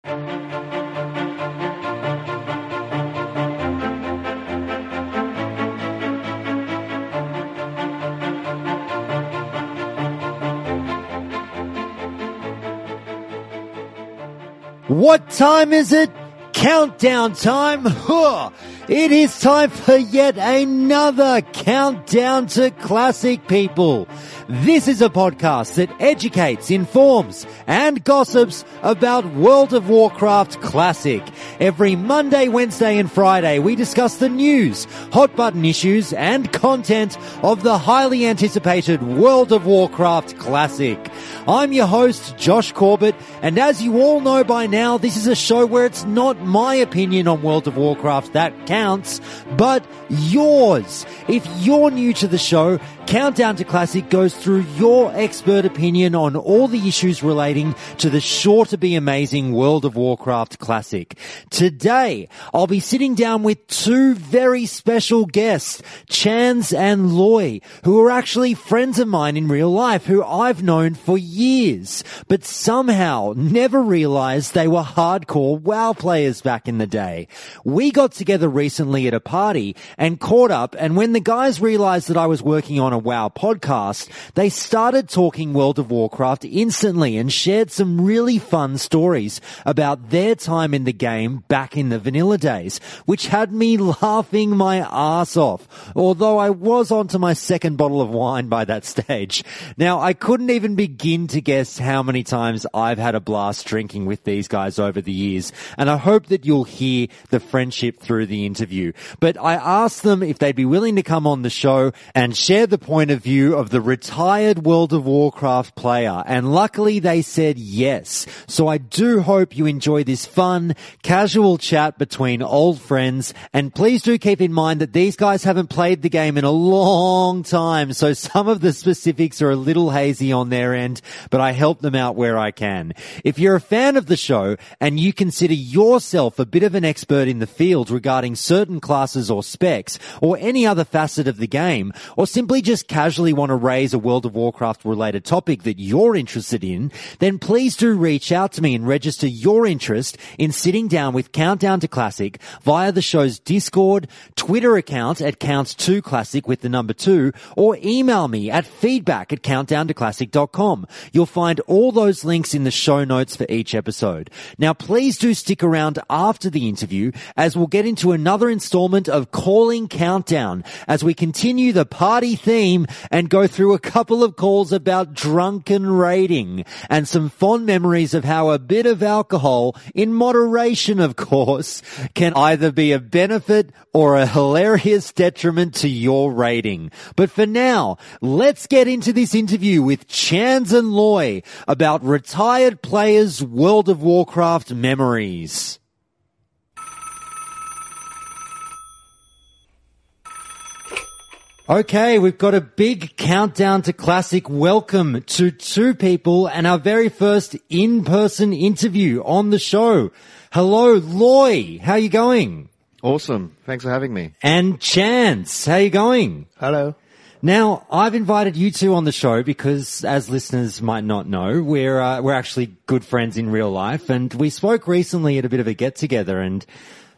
What time is it? Countdown time. It is time for yet another countdown to classic, people. This is a podcast that educates, informs, and gossips about World of Warcraft Classic. Every Monday, Wednesday, and Friday, we discuss the news, hot button issues, and content of the highly anticipated World of Warcraft Classic. I'm your host, Josh Corbett, and as you all know by now, this is a show where it's not my opinion on World of Warcraft that counts, but yours. If you're new to the show, Countdown to Classic goes through your expert opinion on all the issues relating to the sure-to-be-amazing World of Warcraft Classic. Today, I'll be sitting down with two very special guests, Chanz and Loy, who are actually friends of mine in real life, who I've known for years, but somehow never realized they were hardcore WoW players back in the day. We got together recently at a party and caught up, and when the guys realized that I was working on a WoW podcast, they started talking World of Warcraft instantly and shared some really fun stories about their time in the game back in the vanilla days, which had me laughing my ass off, although I was onto my second bottle of wine by that stage. Now, I couldn't even begin to guess how many times I've had a blast drinking with these guys over the years, and I hope that you'll hear the friendship through the interview. But I asked them if they'd be willing to come on the show and share the point of view of the retired World of Warcraft player, and luckily they said yes. So I do hope you enjoy this fun, casual chat between old friends, and please do keep in mind that these guys haven't played the game in a long time, so some of the specifics are a little hazy on their end, but I help them out where I can. If you're a fan of the show and you consider yourself a bit of an expert in the field regarding certain classes or specs, or any other facet of the game, or simply just casually want to raise a World of Warcraft related topic that you're interested in, then please do reach out to me and register your interest in sitting down with Countdown to Classic via the show's Discord, Twitter account at Counts2Classic with the number 2, or email me at feedback@countdowntoclassic.com. You'll find all those links in the show notes for each episode. Now, please do stick around after the interview as we'll get into another installment of Calling Countdown as we continue the party theme and go through a couple of calls about drunken raiding and some fond memories of how a bit of alcohol, in moderation of course, can either be a benefit or a hilarious detriment to your rating. But for now, let's get into this interview with Chanz and Loy about retired players' World of Warcraft memories. Okay, we've got a big Countdown to Classic welcome to two people and our very first in-person interview on the show. Hello, Loy. How are you going? Awesome. Thanks for having me. And Chanz, how are you going? Hello. Now, I've invited you two on the show because, as listeners might not know, we're actually good friends in real life, and we spoke recently at a bit of a get-together, and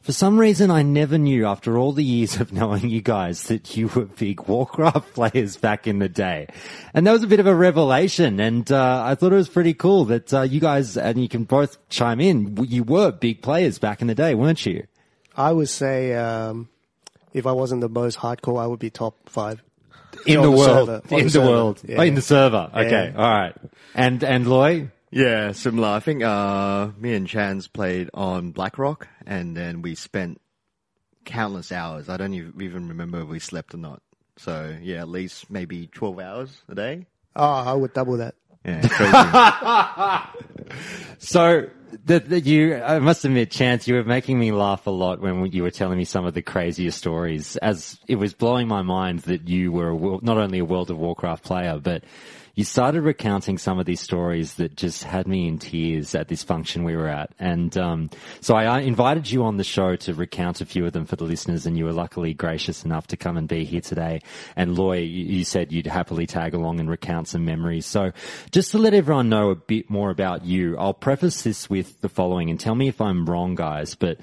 for some reason, I never knew, after all the years of knowing you guys, that you were big Warcraft players back in the day. And that was a bit of a revelation, and I thought it was pretty cool that you guys, and you can both chime in, you were big players back in the day, weren't you? I would say if I wasn't the most hardcore, I would be top 5. In the world. In the world. Yeah. Oh, in the server. Okay, Yeah. all right. And Loy? Yeah, similar. I think me and Chanz played on BlackRock, and then we spent countless hours. I don't even remember if we slept or not. So, yeah, at least maybe 12 hours a day. Oh, I would double that. Yeah, crazy. So, I must admit, Chanz, you were making me laugh a lot when you were telling me some of the craziest stories, as it was blowing my mind that you were not only a World of Warcraft player, but you started recounting some of these stories that just had me in tears at this function we were at. And so I invited you on the show to recount a few of them for the listeners, and you were luckily gracious enough to come and be here today. And Loy, you said you'd happily tag along and recount some memories. So just to let everyone know a bit more about you, I'll preface this with the following, and tell me if I'm wrong, guys, but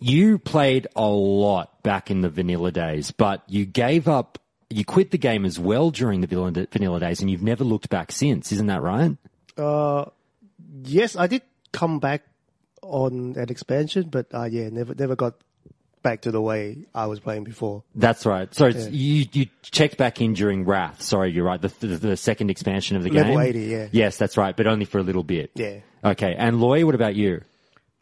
you played a lot back in the vanilla days, but you quit the game as well during the vanilla days, and you've never looked back since. Isn't that right? Yes, I did come back on an expansion, but never got back to the way I was playing before. That's right. So you checked back in during Wrath. Sorry, you're right. The second expansion of the game. Level 80, yeah. Yes, that's right, but only for a little bit. Yeah. Okay. And Loy, what about you?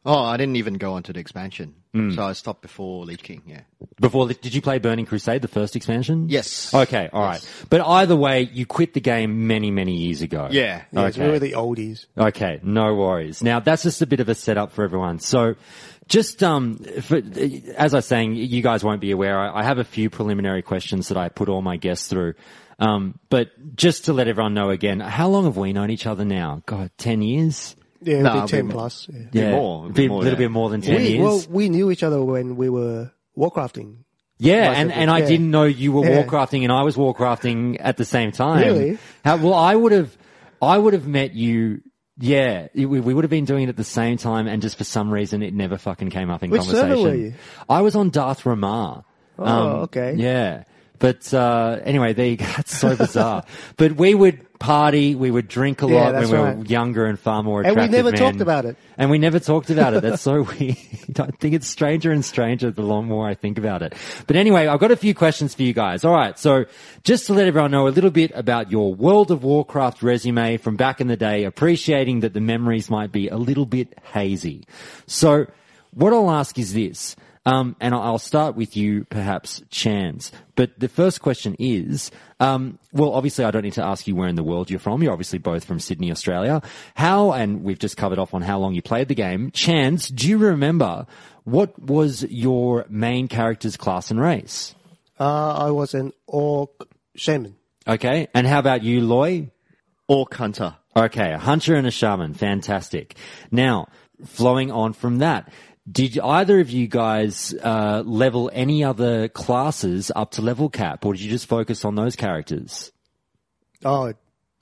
Oh, I didn't even go onto the expansion. So I stopped before Lich King, yeah. Did you play Burning Crusade, the first expansion? Yes. Okay, all right. But either way, you quit the game many, many years ago. Yeah. Yes, we were the oldies. Okay, no worries. Now, that's just a bit of a setup for everyone. So, just as I was saying, you guys won't be aware, I have a few preliminary questions that I put all my guests through. But just to let everyone know again, how long have we known each other now? God, 10 years? Yeah, No, it'll be 10 plus. Yeah. Yeah, more, a little bit more than 10 years. Well, we knew each other when we were warcrafting. Yeah, and I didn't know you were Yeah. warcrafting and I was warcrafting at the same time. Really? Well, I would have met you. Yeah, we would have been doing it at the same time, and just for some reason it never fucking came up in Which conversation. server were you? I was on Darth Ramar. Oh, okay. Yeah. But anyway, that's so bizarre. But we would party, we would drink a lot when that's we were right. younger and far more And attractive we never men. talked about it. And we never talked about it. That's so weird. I think it's stranger and stranger the more I think about it. But anyway, I've got a few questions for you guys. All right, so just to let everyone know a little bit about your World of Warcraft resume from back in the day, appreciating that the memories might be a little bit hazy. So what I'll ask is this. And I'll start with you, perhaps, Chanz. But the first question is, well, obviously I don't need to ask you where in the world you're from. You're obviously both from Sydney, Australia. And we've just covered off on how long you played the game. Chanz, do you remember what was your main character's class and race? I was an orc shaman. Okay. And how about you, Loy? Orc hunter. Okay, a hunter and a shaman. Fantastic. Now, flowing on from that, did either of you guys level any other classes up to level cap, or did you just focus on those characters? Oh,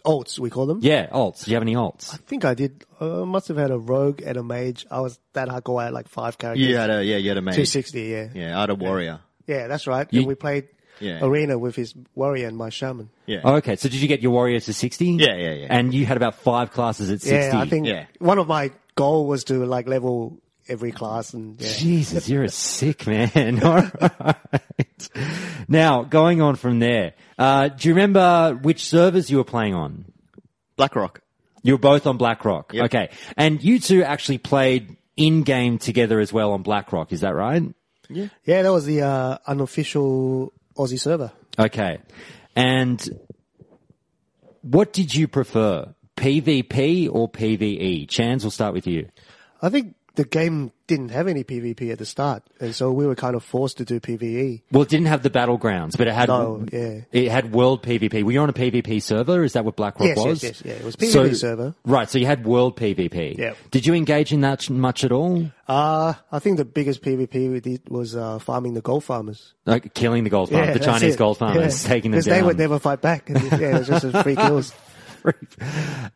alts, we call them. Yeah, alts. Do you have any alts? I think I did. Must have had a rogue and a mage. I was that hardcore. I had like 5 characters. You had a mage. 260, yeah. Yeah, I had a warrior. Yeah, that's right. And we played arena with his warrior and my shaman. Yeah. Oh, okay, so did you get your warrior to 60? Yeah. And you had about 5 classes at 60? Yeah, I think one of my goal was to like level every class. And Jesus, you're a sick man. All right. Now, going on from there, do you remember which servers you were playing on? BlackRock. You were both on BlackRock. Yep. Okay. And you two actually played in-game together as well on BlackRock, is that right? Yeah, that was the unofficial Aussie server. Okay. And what did you prefer, PvP or PvE? Chanz, we'll start with you. I think the game didn't have any PvP at the start, and so we were kind of forced to do PvE. Well, it didn't have the battlegrounds, but it had it had world PvP. Were you on a PvP server? Is that what BlackRock was? Yes, yeah. It was PvP server. Right, so you had world PvP. Yeah. Did you engage in that much at all? I think the biggest PvP we did was farming the gold farmers. Like killing the gold farmers, the that's Chinese it. gold farmers, taking them down. Because they would never fight back. And, it was just a free kills.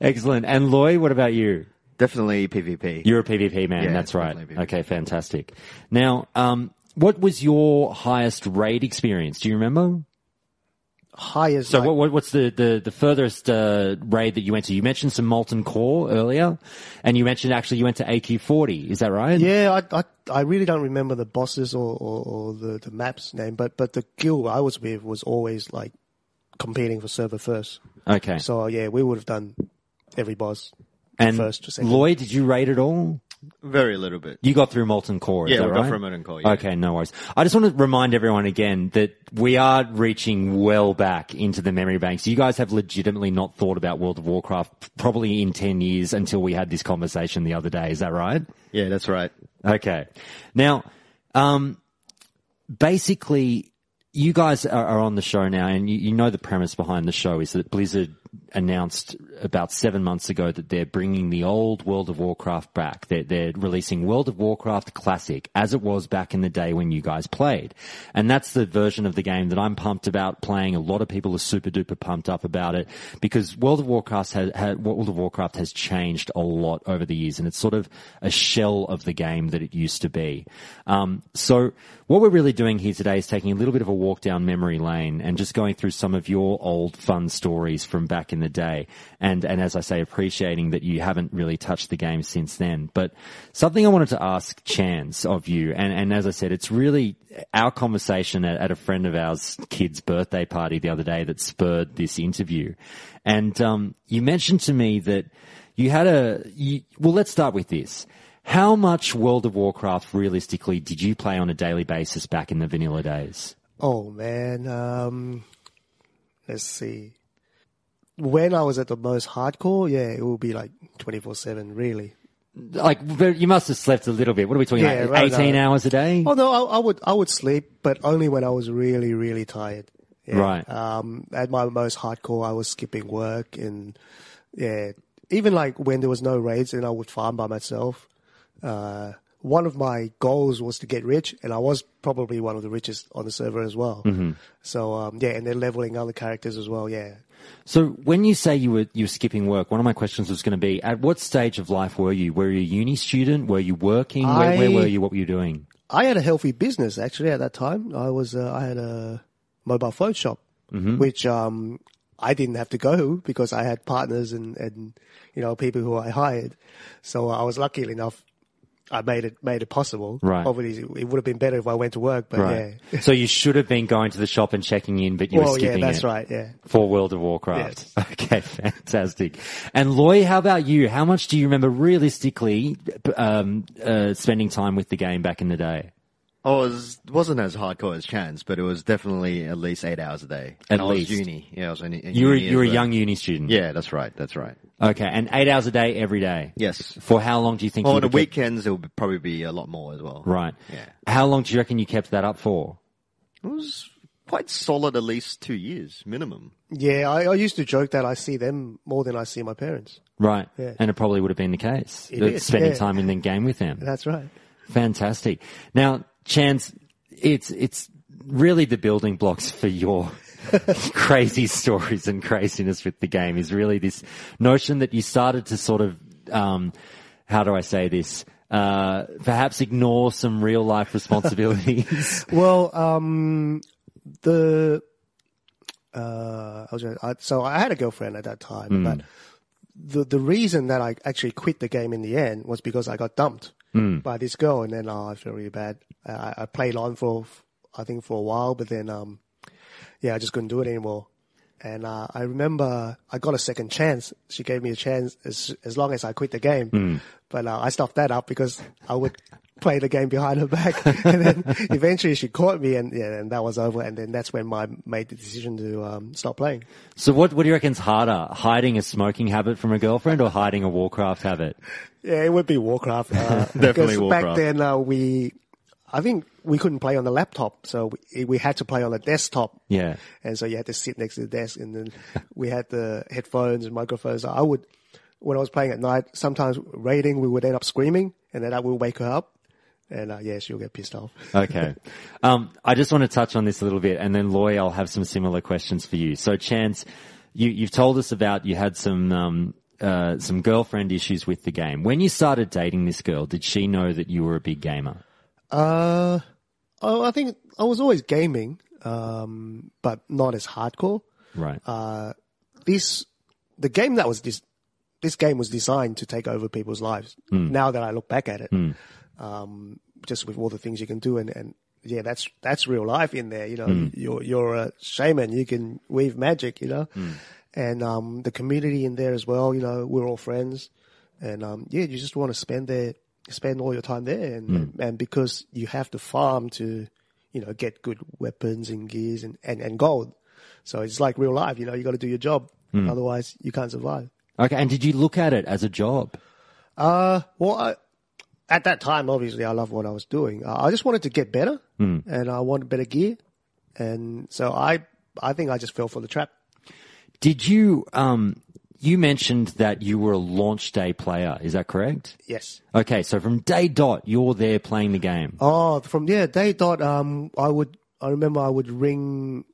Excellent. And Loy, what about you? Definitely PvP. You're a PvP man, Yeah, that's right. PvP. Okay, fantastic. Now, what was your highest raid experience? Do you remember? Highest. So what's the furthest raid that you went to? You mentioned some Molten Core earlier, and you mentioned actually you went to AQ40. Is that right? Yeah, I really don't remember the bosses or the map's name, but the guild I was with was always like competing for server first. Okay. So yeah, we would have done every boss. And first or second. Lloyd, did you raid at all? Very little bit. You got through Molten Core, is Yeah, that we right? got through Molten Core, yeah. Okay, no worries. I just want to remind everyone again that we are reaching well back into the memory banks. You guys have legitimately not thought about World of Warcraft probably in 10 years until we had this conversation the other day. Is that right? Yeah, that's right. Okay. Now, basically, you guys are on the show now, and you know the premise behind the show is that Blizzard announced about 7 months ago that they're bringing the old World of Warcraft back. They're releasing World of Warcraft Classic as it was back in the day when you guys played. And that's the version of the game that I'm pumped about playing. A lot of people are super duper pumped up about it because World of Warcraft has changed a lot over the years, and it's sort of a shell of the game that it used to be. So what we're really doing here today is taking a little bit of a walk down memory lane and just going through some of your old fun stories from back in the day. And as I say, appreciating that you haven't really touched the game since then. But something I wanted to ask Chanz of you, and as I said, it's really our conversation at a friend of ours' kid's birthday party the other day that spurred this interview. And you mentioned to me that you had well, let's start with this. How much World of Warcraft realistically did you play on a daily basis back in the vanilla days? Oh, man. Let's see. When I was at the most hardcore, yeah, it would be like 24/7, really. Like, you must have slept a little bit. What are we talking about? Right, 18 hours a day? Oh, no, I would sleep, but only when I was really, really tired. Yeah. Right. At my most hardcore, I was skipping work and, yeah, even like when there was no raids and I would farm by myself. One of my goals was to get rich, and I was probably one of the richest on the server as well. Mm-hmm. So, yeah, and then leveling other characters as well, yeah. So when you say you were skipping work, one of my questions was going to be, at what stage of life were you? Were you a uni student? Were you working? Where were you? What were you doing? I had a healthy business, actually, at that time. I had a mobile phone shop, which I didn't have to go because I had partners and you know, people who I hired. So I was lucky enough. I made it possible. Right. Obviously, it would have been better if I went to work, but right. Yeah. So you should have been going to the shop and checking in, but you were skipping it. Yeah, that's right, yeah. For World of Warcraft. Yes. Okay, fantastic. And Loy, how about you? How much do you remember realistically spending time with the game back in the day? Oh, it wasn't as hardcore as Chanz, but it was definitely at least 8 hours a day. At I least. was uni. Yeah, I was in You were uni a young uni student. Yeah, that's right. That's right. Okay, and 8 hours a day every day. Yes. For how long do you think? On the weekends, it would probably be a lot more as well. Right. Yeah. How long do you reckon you kept that up for? It was quite solid, at least 2 years minimum. Yeah, I used to joke that I see them more than I see my parents. Right. Yeah. And it probably would have been the case. It is, spending yeah. time in the game with them. That's right. Fantastic. Now, Chanz, it's really the building blocks for your crazy stories and craziness with the game is really this notion that you started to sort of, how do I say this, perhaps ignore some real life responsibilities. Well, so I had a girlfriend at that time, but the reason that I actually quit the game in the end was because I got dumped by this girl, and then I felt really bad. I played on for a while, but then I just couldn't do it anymore. And I remember I got a second chance. She gave me a chance as long as I quit the game. But I stopped that up because I would play the game behind her back. And then eventually she caught me, and that was over. And then that's when I made the decision to stop playing. So what do you reckon's harder, hiding a smoking habit from a girlfriend or hiding a Warcraft habit? Yeah, it would be Warcraft. Definitely because Warcraft. Back then I think we couldn't play on the laptop, so we had to play on the desktop. Yeah. And so you had to sit next to the desk, and then we had the headphones and microphones. When I was playing at night, sometimes raiding, we would end up screaming, and then that will wake her up, and she'll get pissed off. Okay. I just want to touch on this a little bit, and then Loy, I'll have some similar questions for you. So Chanz, you've told us about you had some girlfriend issues with the game. When you started dating this girl, did she know that you were a big gamer? I think I was always gaming, but not as hardcore. Right. This game was designed to take over people's lives. Now that I look back at it, just with all the things you can do, and yeah, that's real life in there. You know, you're a shaman, you can weave magic, you know, and the community in there as well. You know, we're all friends, and you just want to spend all your time there, and because you have to farm to, you know, get good weapons and gears and gold. So it's like real life, you know, you got to do your job. Otherwise you can't survive. Okay. And did you look at it as a job? Well, at that time, obviously I loved what I was doing. I just wanted to get better and I wanted better gear. And so I think I just fell for the trap. Did you, you mentioned that you were a launch day player. Is that correct? Yes. Okay. So from day dot, you're there playing the game. Oh, day dot, I remember I would ring,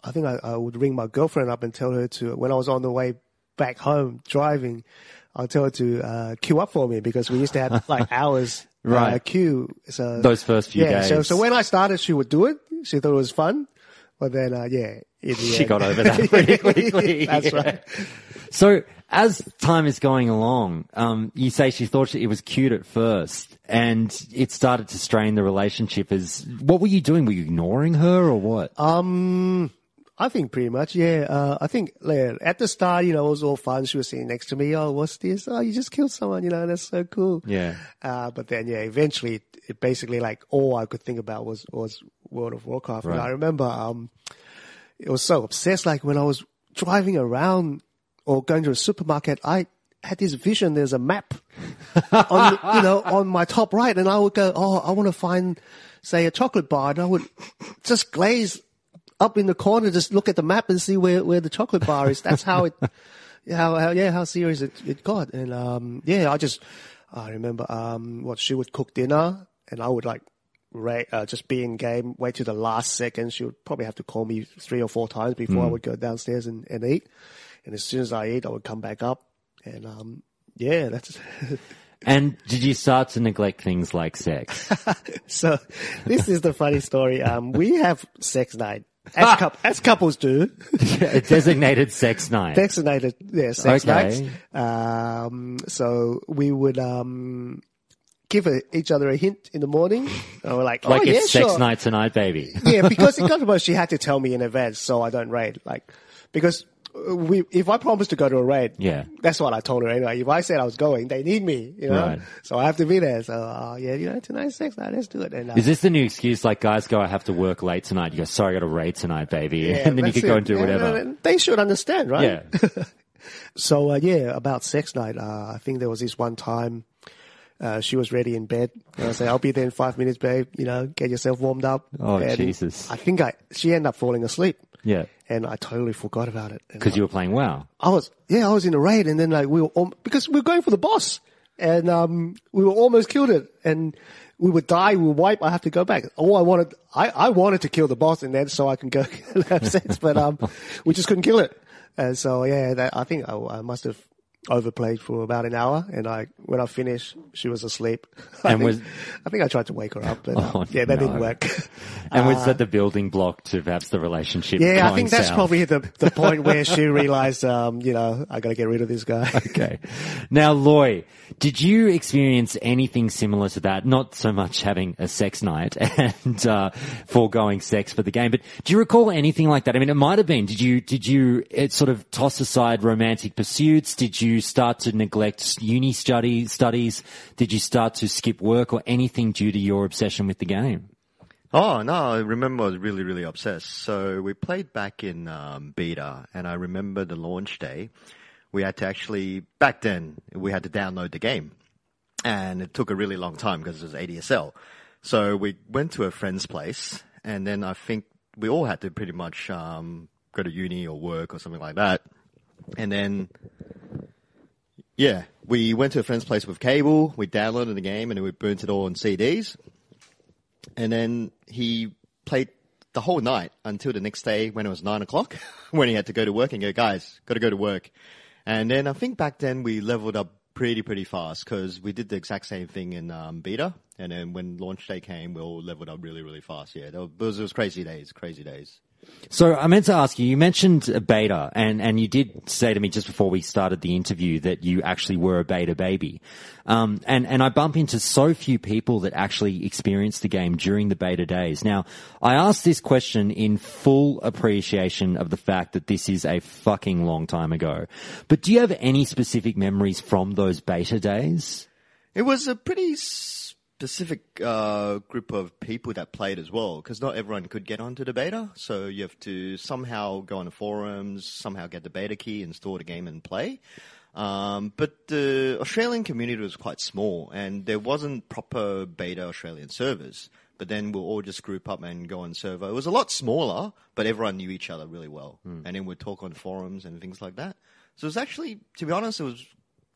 I would ring my girlfriend up and tell her to, when I was on the way back home driving, I'll tell her to queue up for me because we used to have like hours Right. queue. So Those first few days. So when I started, she would do it. She thought it was fun, but then She got over that pretty quickly. That's right. So as time is going along, you say she thought it was cute at first, and it started to strain the relationship. What were you doing? Were you ignoring her or what? I think pretty much, yeah. I think at the start, it was all fun. She was sitting next to me. Oh, what's this? Oh, you just killed someone. That's so cool. Yeah. But then, eventually, it basically like all I could think about was World of Warcraft. Right. And I remember, it was so obsessed. Like when I was driving around or going to a supermarket, I had this vision. There's a map on my top right, and I would go, oh, I want to find, say, a chocolate bar, and I would just glaze up in the corner, just look at the map and see where the chocolate bar is. That's how it, how serious it got. And, I remember, she would cook dinner and I would just be in game, wait till the last second. She would probably have to call me 3 or 4 times before I would go downstairs and eat. And as soon as I eat, I would come back up and, that's And did you start to neglect things like sex? So this is the funny story. We have sex night. As couples do. A designated sex night. Designated, sex nights. So we would, give each other a hint in the morning. And we're like, it's sex sure. night tonight, baby. Yeah, because it got to she had to tell me in advance so I don't raid. Because if I promised to go to a raid, that's what I told her anyway. If I said I was going, they need me, Right. So I have to be there. So, tonight's sex night, let's do it. And, is this the new excuse? Like guys go, I have to work late tonight. You go, sorry, I got a raid tonight, baby. And then you could go and do whatever. They should understand, right? Yeah. So, about sex night, I think there was this one time, she was ready in bed. And I said, I'll be there in 5 minutes, babe. Get yourself warmed up. Oh, and Jesus. I think she ended up falling asleep. Yeah. And I totally forgot about it. Because you were playing WoW. I was in a raid, and then because we were going for the boss, and we were almost killed it, and we would die, we would wipe, I have to go back. All I wanted to kill the boss, and then so I can go have sex, but we just couldn't kill it, and so I think I must have overplayed for about an hour, and when I finished, she was asleep. I think I tried to wake her up, but that didn't work. And was that the building block to perhaps the relationship? Yeah, I think that's south? probably the point where she realized, I got to get rid of this guy. Okay. Now, Loy, did you experience anything similar to that? Not so much having a sex night and foregoing sex for the game, but do you recall anything like that? I mean, it might have been. Did you sort of toss aside romantic pursuits? Did you start to neglect uni studies? Did you start to skip work or anything due to your obsession with the game? Oh, no, I remember I was really, really obsessed. So we played back in beta, and I remember the launch day. We had to back then, we had to download the game. And it took a really long time because it was ADSL. So we went to a friend's place, and then I think we all had to pretty much go to uni or work or something like that. And then, we went to a friend's place with cable, we downloaded the game, and then we burnt it all on CDs. And then he played the whole night until the next day when it was 9 o'clock, when he had to go to work and go, guys, got to go to work. And then I think back then we leveled up pretty fast because we did the exact same thing in beta. And then when launch day came, we all leveled up really, really fast. Yeah, it was crazy days. So I meant to ask you, you mentioned a beta, and you did say to me just before we started the interview that you actually were a beta baby. And I bump into so few people that actually experienced the game during the beta days. Now, I asked this question in full appreciation of the fact that this is a fucking long time ago. But do you have any specific memories from those beta days? It was a pretty specific group of people that played as well, because not everyone could get onto the beta, so you have to somehow go on the forums, somehow get the beta key, install the game and play. But the Australian community was quite small, and there wasn't proper beta Australian servers. But then we'll all just group up and go on server. It was a lot smaller, but everyone knew each other really well. And then we'd talk on forums and things like that. So it was actually, to be honest, it was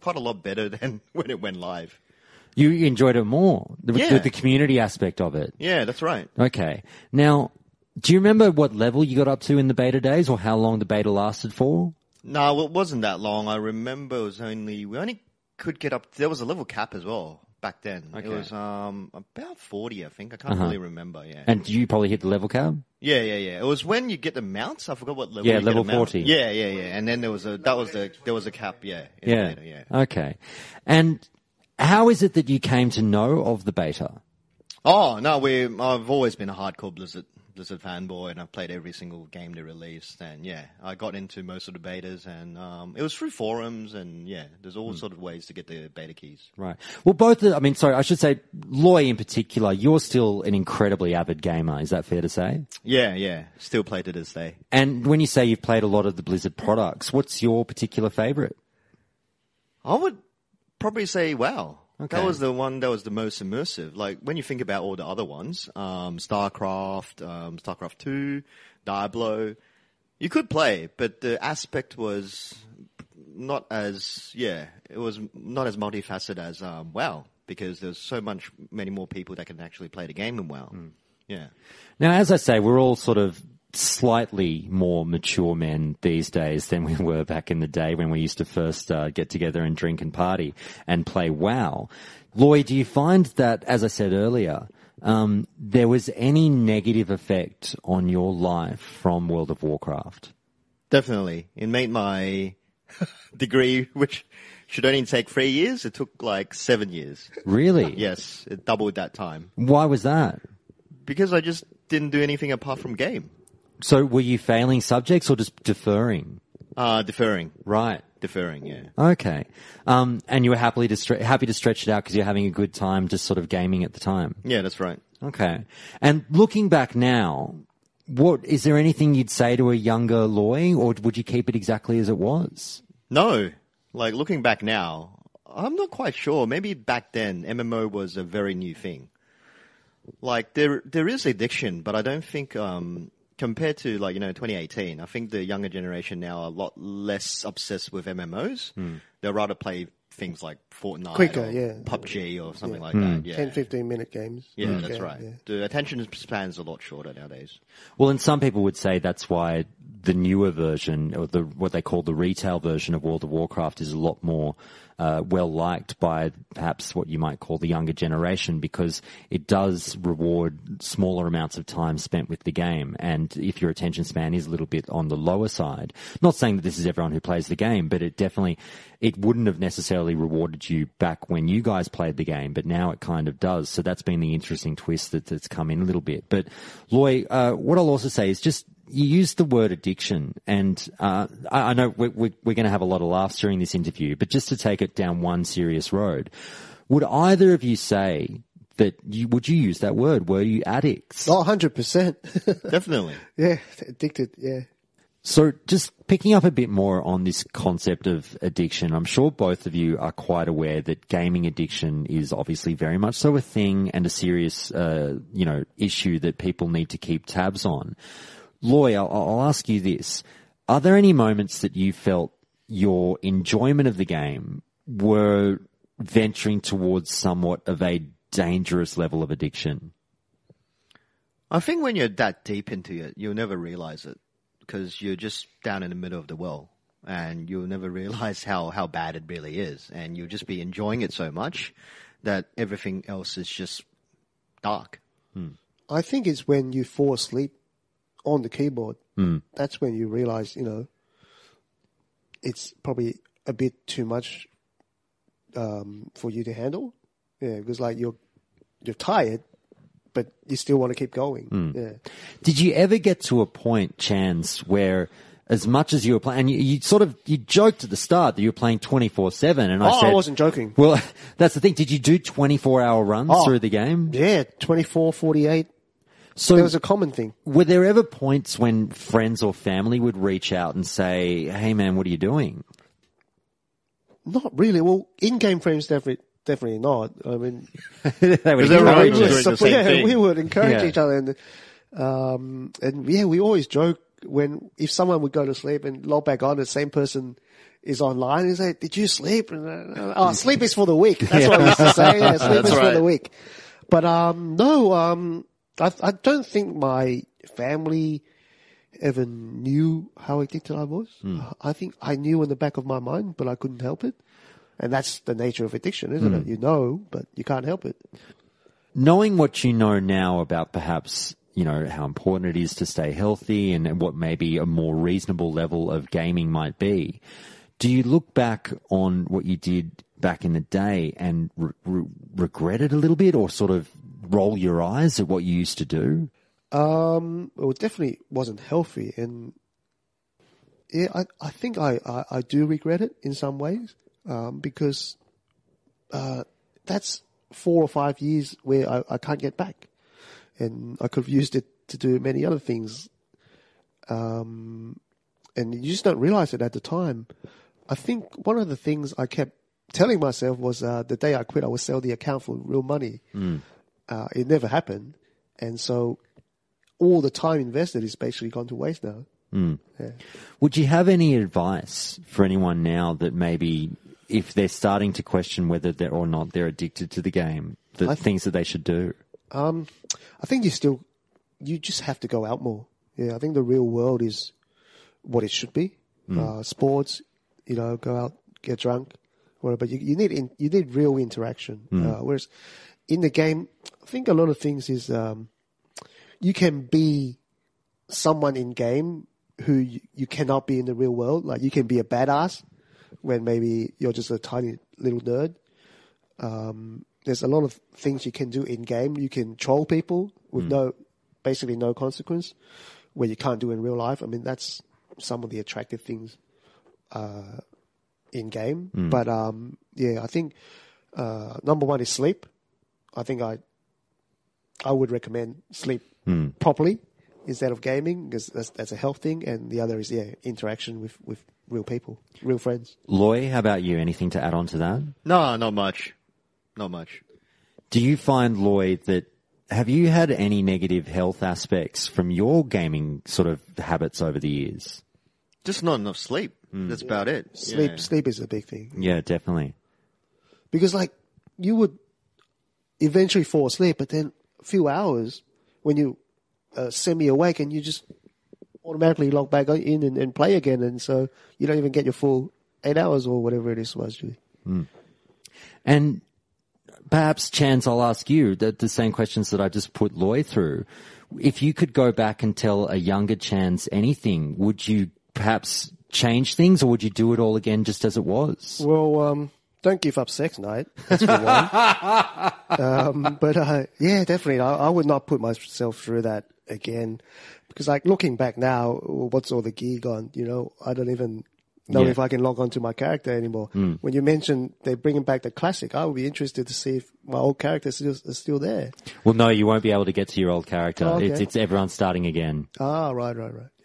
quite a lot better than when it went live. You enjoyed it more with the community aspect of it. Yeah, that's right. Okay. Now, do you remember what level you got up to in the beta days or how long the beta lasted for? No, it wasn't that long. I remember it was we only could get up, there was a level cap as well back then. Okay. It was about 40, I think. I can't really remember, yeah. And you probably hit the level cap? Yeah. It was when you get the mounts. I forgot what level. Yeah, you level get a mount. 40. Yeah. And then there was a cap, yeah. In the beta, yeah. Okay. And how is it that you came to know of the beta? Oh, no, I've always been a hardcore Blizzard fanboy, and I've played every single game they released, and yeah, I got into most of the betas, and it was through forums, and yeah, there's all sort of ways to get the beta keys. Right. Well, I should say, Loy in particular, you're still an incredibly avid gamer, is that fair to say? Yeah, still play to this day. And when you say you've played a lot of the Blizzard products, what's your particular favorite? I would probably say WoW. Okay. That was the one that was the most immersive. Like, when you think about all the other ones, StarCraft, StarCraft 2, Diablo, you could play, but the aspect was not as multifaceted as WoW, because there's many more people that can actually play the game in WoW. Yeah. Now, as I say, we're all sort of slightly more mature men these days than we were back in the day when we used to first get together and drink and party and play WoW. Loy, do you find that, as I said earlier, there was any negative effect on your life from World of Warcraft? Definitely. It made my degree, which should only take 3 years, it took like 7 years. Really? Yes, it doubled that time. Why was that? Because I just didn't do anything apart from game. So were you failing subjects or just deferring? Deferring. Right. Deferring, yeah. Okay. And you were happy to stretch it out because you're having a good time just sort of gaming at the time? Yeah, that's right. Okay. And looking back now, is there anything you'd say to a younger Loy, or would you keep it exactly as it was? No. Like, looking back now, I'm not quite sure. Maybe back then, MMO was a very new thing. Like, there is addiction, but I don't think, compared to 2018, I think the younger generation now are a lot less obsessed with MMOs. They'll rather play things like Fortnite Quicker, or yeah. PUBG or something like that. Yeah. 10, 15-minute games. Yeah, that's right. Yeah. The attention span's a lot shorter nowadays. Well, and some people would say that's why the newer version, or what they call the retail version of World of Warcraft, is a lot more well-liked by perhaps what you might call the younger generation, because it does reward smaller amounts of time spent with the game. And if your attention span is a little bit on the lower side, not saying that this is everyone who plays the game, but it wouldn't have necessarily rewarded you back when you guys played the game, but now it kind of does. So that's been the interesting twist that's come in a little bit. But Loy, what I'll also say is just, you used the word addiction, and I know we're going to have a lot of laughs during this interview, but just to take it down one serious road, would either of you say that would you use that word? Were you addicts? Oh, 100%. Definitely. Yeah, addicted, yeah. So just picking up a bit more on this concept of addiction, I'm sure both of you are quite aware that gaming addiction is obviously very much so a thing and a serious, issue that people need to keep tabs on. Loy, I'll ask you this. Are there any moments that you felt your enjoyment of the game were venturing towards somewhat of a dangerous level of addiction? I think when you're that deep into it, you'll never realize it, because you're just down in the middle of the well, and you'll never realize how bad it really is, and you'll just be enjoying it so much that everything else is just dark. I think it's when you fall asleep on the keyboard. That's when you realize, it's probably a bit too much for you to handle. Yeah, because you're tired, but you still want to keep going. Yeah. Did you ever get to a point, Chanz, where as much as you were playing, and you joked at the start that you were playing 24/7, and I said, I wasn't joking. Well, that's the thing. Did you do 24-hour runs through the game? Yeah, 24, 48. So that was a common thing. Were there ever points when friends or family would reach out and say, "Hey, man, what are you doing?" Not really. Well, in-game friends definitely not. I mean, They would They're encourage always us. doing the same thing. we would encourage Yeah. each other, and yeah, we always joke if someone would go to sleep and log back on, the same person is online and say, "Did you sleep?" And sleep is for the weak. That's what we used to say. Yeah, sleep That's is for right. the weak. But no, I don't think my family ever knew how addicted I was. I think I knew in the back of my mind, but I couldn't help it. And that's the nature of addiction, isn't it? You know, but you can't help it. Knowing what you know now about perhaps, how important it is to stay healthy and what maybe a more reasonable level of gaming might be, do you look back on what you did back in the day and regret it a little bit, or sort of roll your eyes at what you used to do? Well, it definitely wasn't healthy. And yeah, I think I do regret it in some ways, because that's 4 or 5 years where I can't get back. And I could have used it to do many other things. And you just don't realize it at the time. I think one of the things I kept telling myself was the day I quit, I would sell the account for real money. It never happened. And so all the time invested is basically gone to waste now. Yeah. Would you have any advice for anyone now that maybe if they're starting to question whether they're or not they're addicted to the game, the things that they should do? I think you just have to go out more. Yeah, I think the real world is what it should be. Sports, go out, get drunk, whatever. But you need real interaction. Whereas in the game, I think a lot of things is you can be someone in game who you cannot be in the real world. Like you can be a badass when maybe you're just a tiny little nerd. There's a lot of things you can do in game. You can troll people with basically no consequence, where you can't do in real life. I mean, that's some of the attractive things in game. But yeah, I think number one is sleep. I think I would recommend sleep properly instead of gaming, because that's a health thing. And the other is interaction with real people, real friends. Loy, how about you? Anything to add on to that? No, not much. Not much. Do you find, Loy, have you had any negative health aspects from your gaming sort of habits over the years? Just not enough sleep. That's about it. Sleep is a big thing. Yeah, definitely. Because you would eventually fall asleep, but then a few hours when you semi-awake and you just automatically log back in and play again, and so you don't even get your full 8 hours or whatever it is supposed to be. And perhaps, Chanz, I'll ask you the same questions that I just put Loy through. If you could go back and tell a younger Chanz anything, would you perhaps change things, or would you do it all again just as it was? Well, don't give up sex night. That's for one. But yeah, definitely, I would not put myself through that again, because looking back now, what's all the gear gone? I don't even know if I can log on to my character anymore. When you mentioned they're bringing back the classic, I would be interested to see if my old character is still there. Well, no, you won't be able to get to your old character. Oh, okay. It's everyone starting again. Ah, right.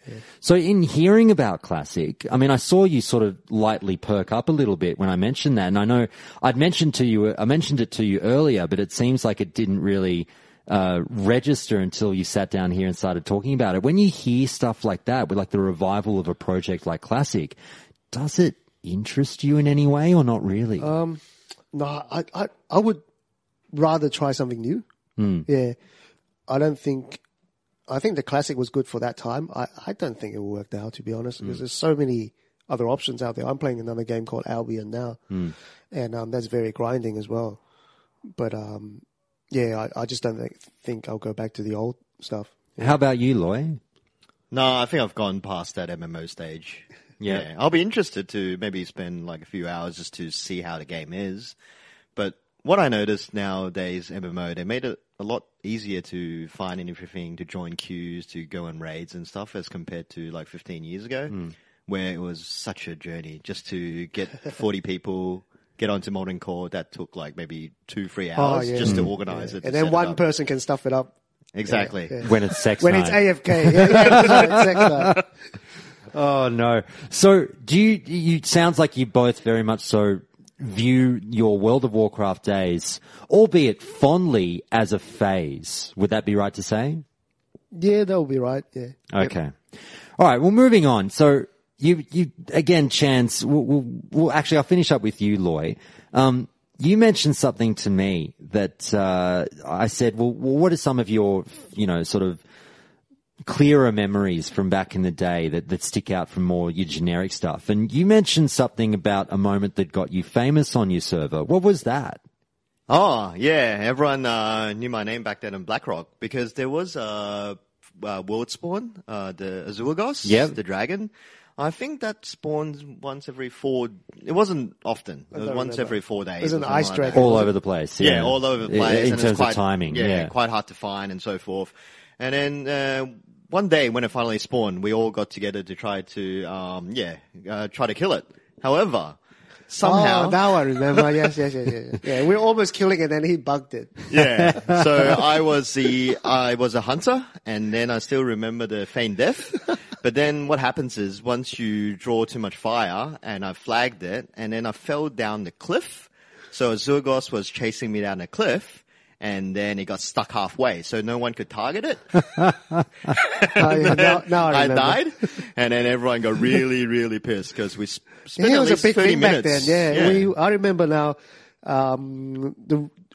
Yeah. So in hearing about Classic, I mean, I saw you sort of lightly perk up a little bit when I mentioned that. And I know I mentioned it to you earlier, but it seems like it didn't really register until you sat down here and started talking about it. When you hear stuff like that, with the revival of a project like Classic, does it interest you in any way or not really? No, I would rather try something new. Yeah. I think the Classic was good for that time. I don't think it will work now, to be honest, because there's so many other options out there. I'm playing another game called Albion now, and that's very grinding as well. But yeah, I just don't think I'll go back to the old stuff. Yeah. How about you, Loy? No, I think I've gone past that MMO stage. Yeah. I'll be interested to maybe spend a few hours just to see how the game is. But what I noticed nowadays, MMO, they made it a lot easier to find anything, to join queues, to go on raids and stuff as compared to 15 years ago, where it was such a journey just to get 40 people, get onto Molten Core. That took maybe 2-3 hours just to organize it. And then one person can stuff it up. Exactly. Yeah. When it's sex when night. it's AFK. It's sex night. Oh, no. So do you sounds like you both very much so view your World of Warcraft days, albeit fondly, as a phase. Would that be right to say? Yeah, that would be right. Yeah. Okay. All right. Well, moving on. So you again, Chanz. We'll actually, I'll finish up with you, Loy. You mentioned something to me that I said, well, what are some of your, sort of clearer memories from back in the day that stick out from more your generic stuff? And you mentioned something about a moment that got you famous on your server. What was that? Oh, yeah. Everyone knew my name back then in BlackRock because there was a world spawn, the Azulagos, the dragon. I think that spawns once every 4. It wasn't often. It was once every 4 days. It was an ice dragon. All over the place. Yeah, all over the place. In terms of timing. Yeah, quite hard to find and so forth. And then one day when it finally spawned, we all got together to try to try to kill it. However, somehow. Oh, now I remember. Yes. Yeah, we were almost killing it, and he bugged it. Yeah. So I was a hunter, and then I still remember the feigned death. But then what happens is once you draw too much fire, and I flagged it, and then I fell down the cliff. So Zurgos was chasing me down the cliff, and then it got stuck halfway, so no one could target it. Now I died, and then everyone got really, really pissed because we spent it at was least a big 30 thing minutes. back then. Yeah. I remember now.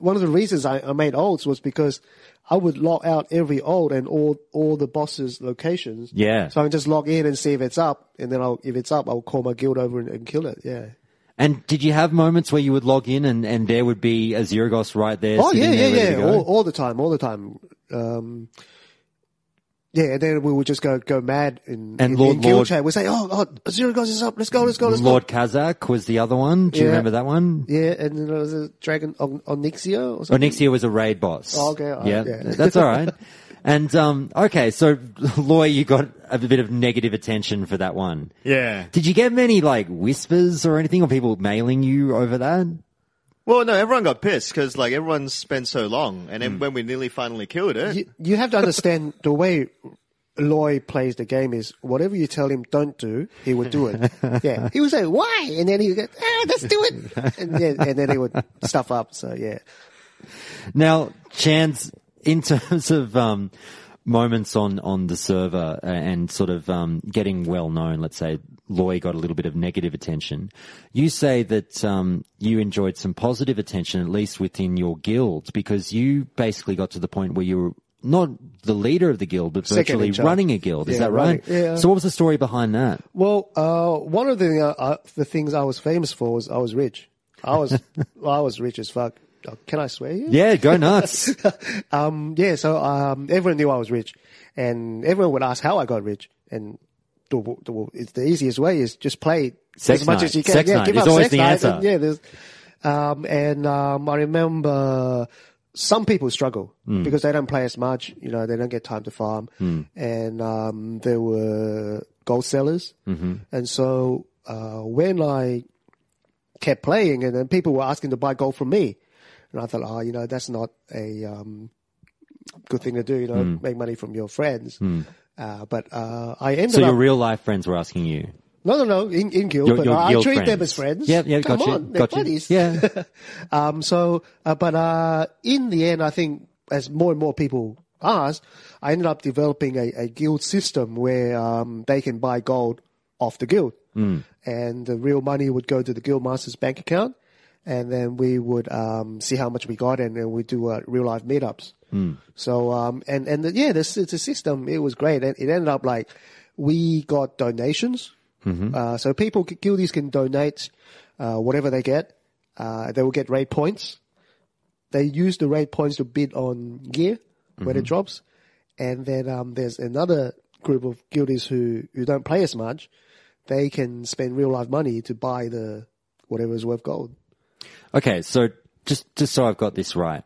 One of the reasons I made ults was because I would log out every ult and all the bosses' locations. Yeah. So I can just log in and see if it's up, and then if it's up, I'll call my guild over and kill it. Yeah. And did you have moments where you would log in and there would be a Zeragos right there? Oh, yeah. All the time. And then we would just go mad in guild chat. We say, oh, Zeragos is up. Let's go. Lord Kazakh was the other one. Do you remember that one? Yeah, and then there was a dragon Onyxia or something. Onyxia was a raid boss. Oh, okay. Yeah, that's all right. And, okay, so Loy, you got a bit of negative attention for that one. Yeah. Did you get many, whispers or anything, or people mailing you over that? Well, no, everyone got pissed because, everyone spent so long. And then when we nearly finally killed it. You have to understand the way Loy plays the game is whatever you tell him don't do, he would do it. Yeah. He would say, why? And then he would go, let's do it. And then he would stuff up. So, yeah. Now, Chanz, in terms of moments on the server and sort of getting well known, let's say Loy got a little bit of negative attention. You say that you enjoyed some positive attention, at least within your guild, because you basically got to the point where you were not the leader of the guild, but virtually running a guild. Is that right? Yeah. So what was the story behind that? Well, one of the things I was famous for was I was rich. I was rich as fuck. Can I swear here? Yeah, go nuts. So everyone knew I was rich, and everyone would ask how I got rich. And the easiest way is just play sex as much night. as you can. Sex yeah, night give is up always sex the night. answer. And I remember some people struggle because they don't play as much. They don't get time to farm, and there were gold sellers, and so when I kept playing, and then people were asking to buy gold from me. And I thought, that's not a good thing to do, make money from your friends. But I ended up... So your real life friends were asking you? No, in guild, but I treat them as friends. Yeah, Come on, they're buddies. Yeah. But in the end, I think as more and more people asked, I ended up developing a guild system where they can buy gold off the guild. And the real money would go to the guild master's bank account. And then we would see how much we got, and then we do real life meetups. So it's a system. It was great. And it ended up we got donations. So guildies can donate whatever they get. They will get raid points. They use the raid points to bid on gear when it drops. And then there's another group of guildies who don't play as much. They can spend real life money to buy the whatever is worth gold. Okay, so just so I've got this right,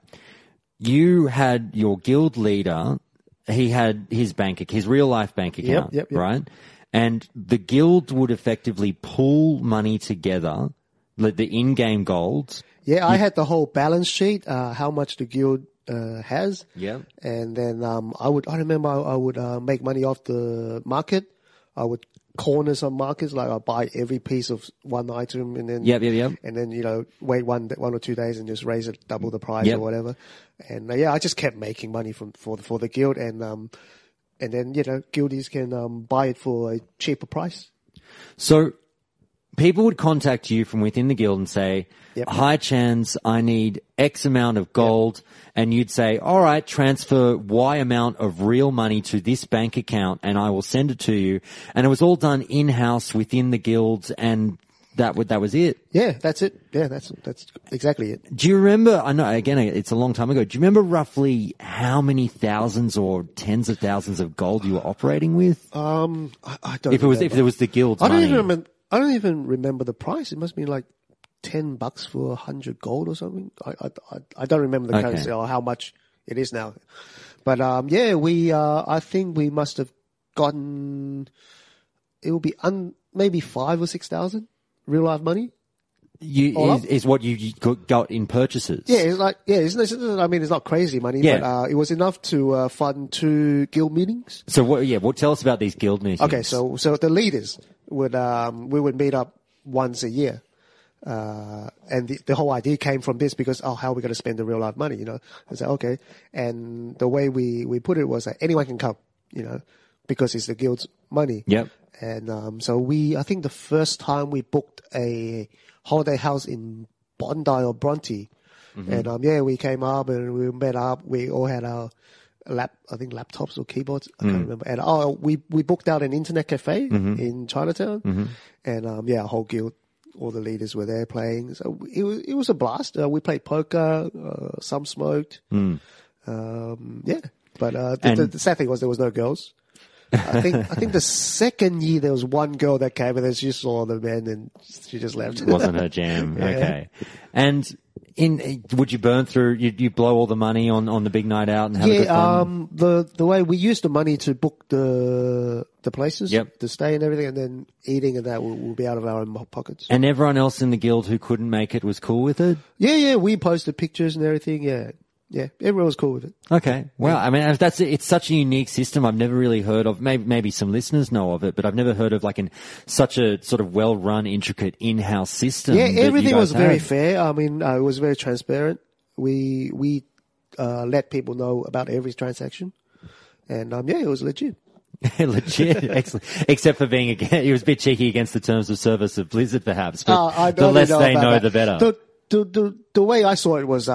you had your guild leader, he had his real life bank account, yep. right? And the guild would effectively pool money together, the in-game gold. Yeah, I had the whole balance sheet, how much the guild has. Yeah. And then I remember I would make money off the market. I would corners on markets. Like I buy every piece of one item and then and then wait one or 2 days and just raise it double the price or whatever. And I just kept making money for the guild, and then guildies can buy it for a cheaper price. So people would contact you from within the guild and say, "Hi, Chanz, I need X amount of gold." And you'd say, "All right, transfer Y amount of real money to this bank account and I will send it to you." And it was all done in-house within the guilds, and that was it. Yeah, that's it. Yeah, that's exactly it. Do you remember, I know, again, it's a long time ago, do you remember roughly how many thousands or tens of thousands of gold you were operating with? I don't remember. If there was the guild's money. I don't even remember the price. It must be like $10 for 100 gold or something. I don't remember the currency or how much it is now. But I think we must have gotten, it will be maybe 5,000 or 6,000 real life money. Is what you got in purchases? Yeah, it's not crazy money, but it was enough to fund 2 guild meetings. So tell us about these guild meetings. Okay, so the leaders would we would meet up once a year. And the whole idea came from this because, how are we going to spend the real life money? I said, okay. And the way we put it was that anyone can come, because it's the guild's money. Yep. And, so I think the first time we booked a holiday house in Bondi or Bronte. Mm-hmm. And, we came up and we met up. We all had our laptops or keyboards. I can't remember. And, we booked out an internet cafe in Chinatown. And, our whole guild, all the leaders were there playing. So it was a blast. We played poker, some smoked. But, the sad thing was there was no girls. I think the second year there was one girl that came and then she saw the men and she just left. It wasn't her jam. Yeah. Okay. And would you burn through, you blow all the money on the big night out and have a good fun? The way we used the money to book the places, to stay and everything, and then eating and that will be out of our own pockets. And everyone else in the guild who couldn't make it was cool with it? Yeah, we posted pictures and everything, Yeah, everyone was cool with it. Okay. Well, I mean, it's such a unique system. I've never really heard of, maybe some listeners know of it, but I've never heard of such a sort of well-run, intricate in-house system. Yeah, everything was very fair. I mean, it was very transparent. We let people know about every transaction. And, it was legit. Legit, excellent. Except for being, he was a bit cheeky against the terms of service of Blizzard, perhaps, but the less they know, the better. The way I saw it was,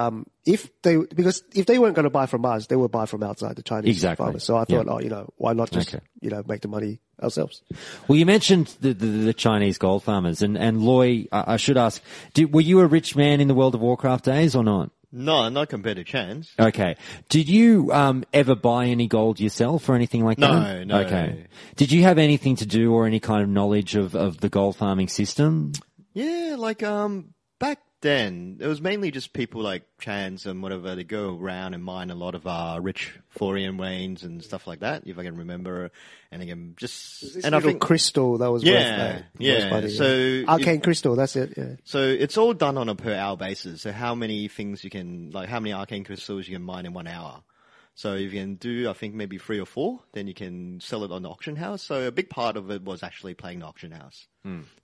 if they weren't going to buy from us, they would buy from outside the Chinese farmers. So I thought, why not just, make the money ourselves? Well, you mentioned the Chinese gold farmers and Loy, I should ask, were you a rich man in the World of Warcraft days or not? No, not compared to Chanz. Okay. Did you, ever buy any gold yourself or anything like that? No. Okay. Did you have anything to do or any kind of knowledge of the gold farming system? Yeah, back then, it was mainly just people like Chanz and whatever. They go around and mine a lot of rich Florian veins and stuff like that, if I can remember. And again, just and I think crystal that was worth money. So arcane crystal, that's it. Yeah. So it's all done on a per hour basis. So how many things you can, how many arcane crystals you can mine in 1 hour. So if you can do, I think maybe 3 or 4, then you can sell it on the auction house. So a big part of it was actually playing the auction house.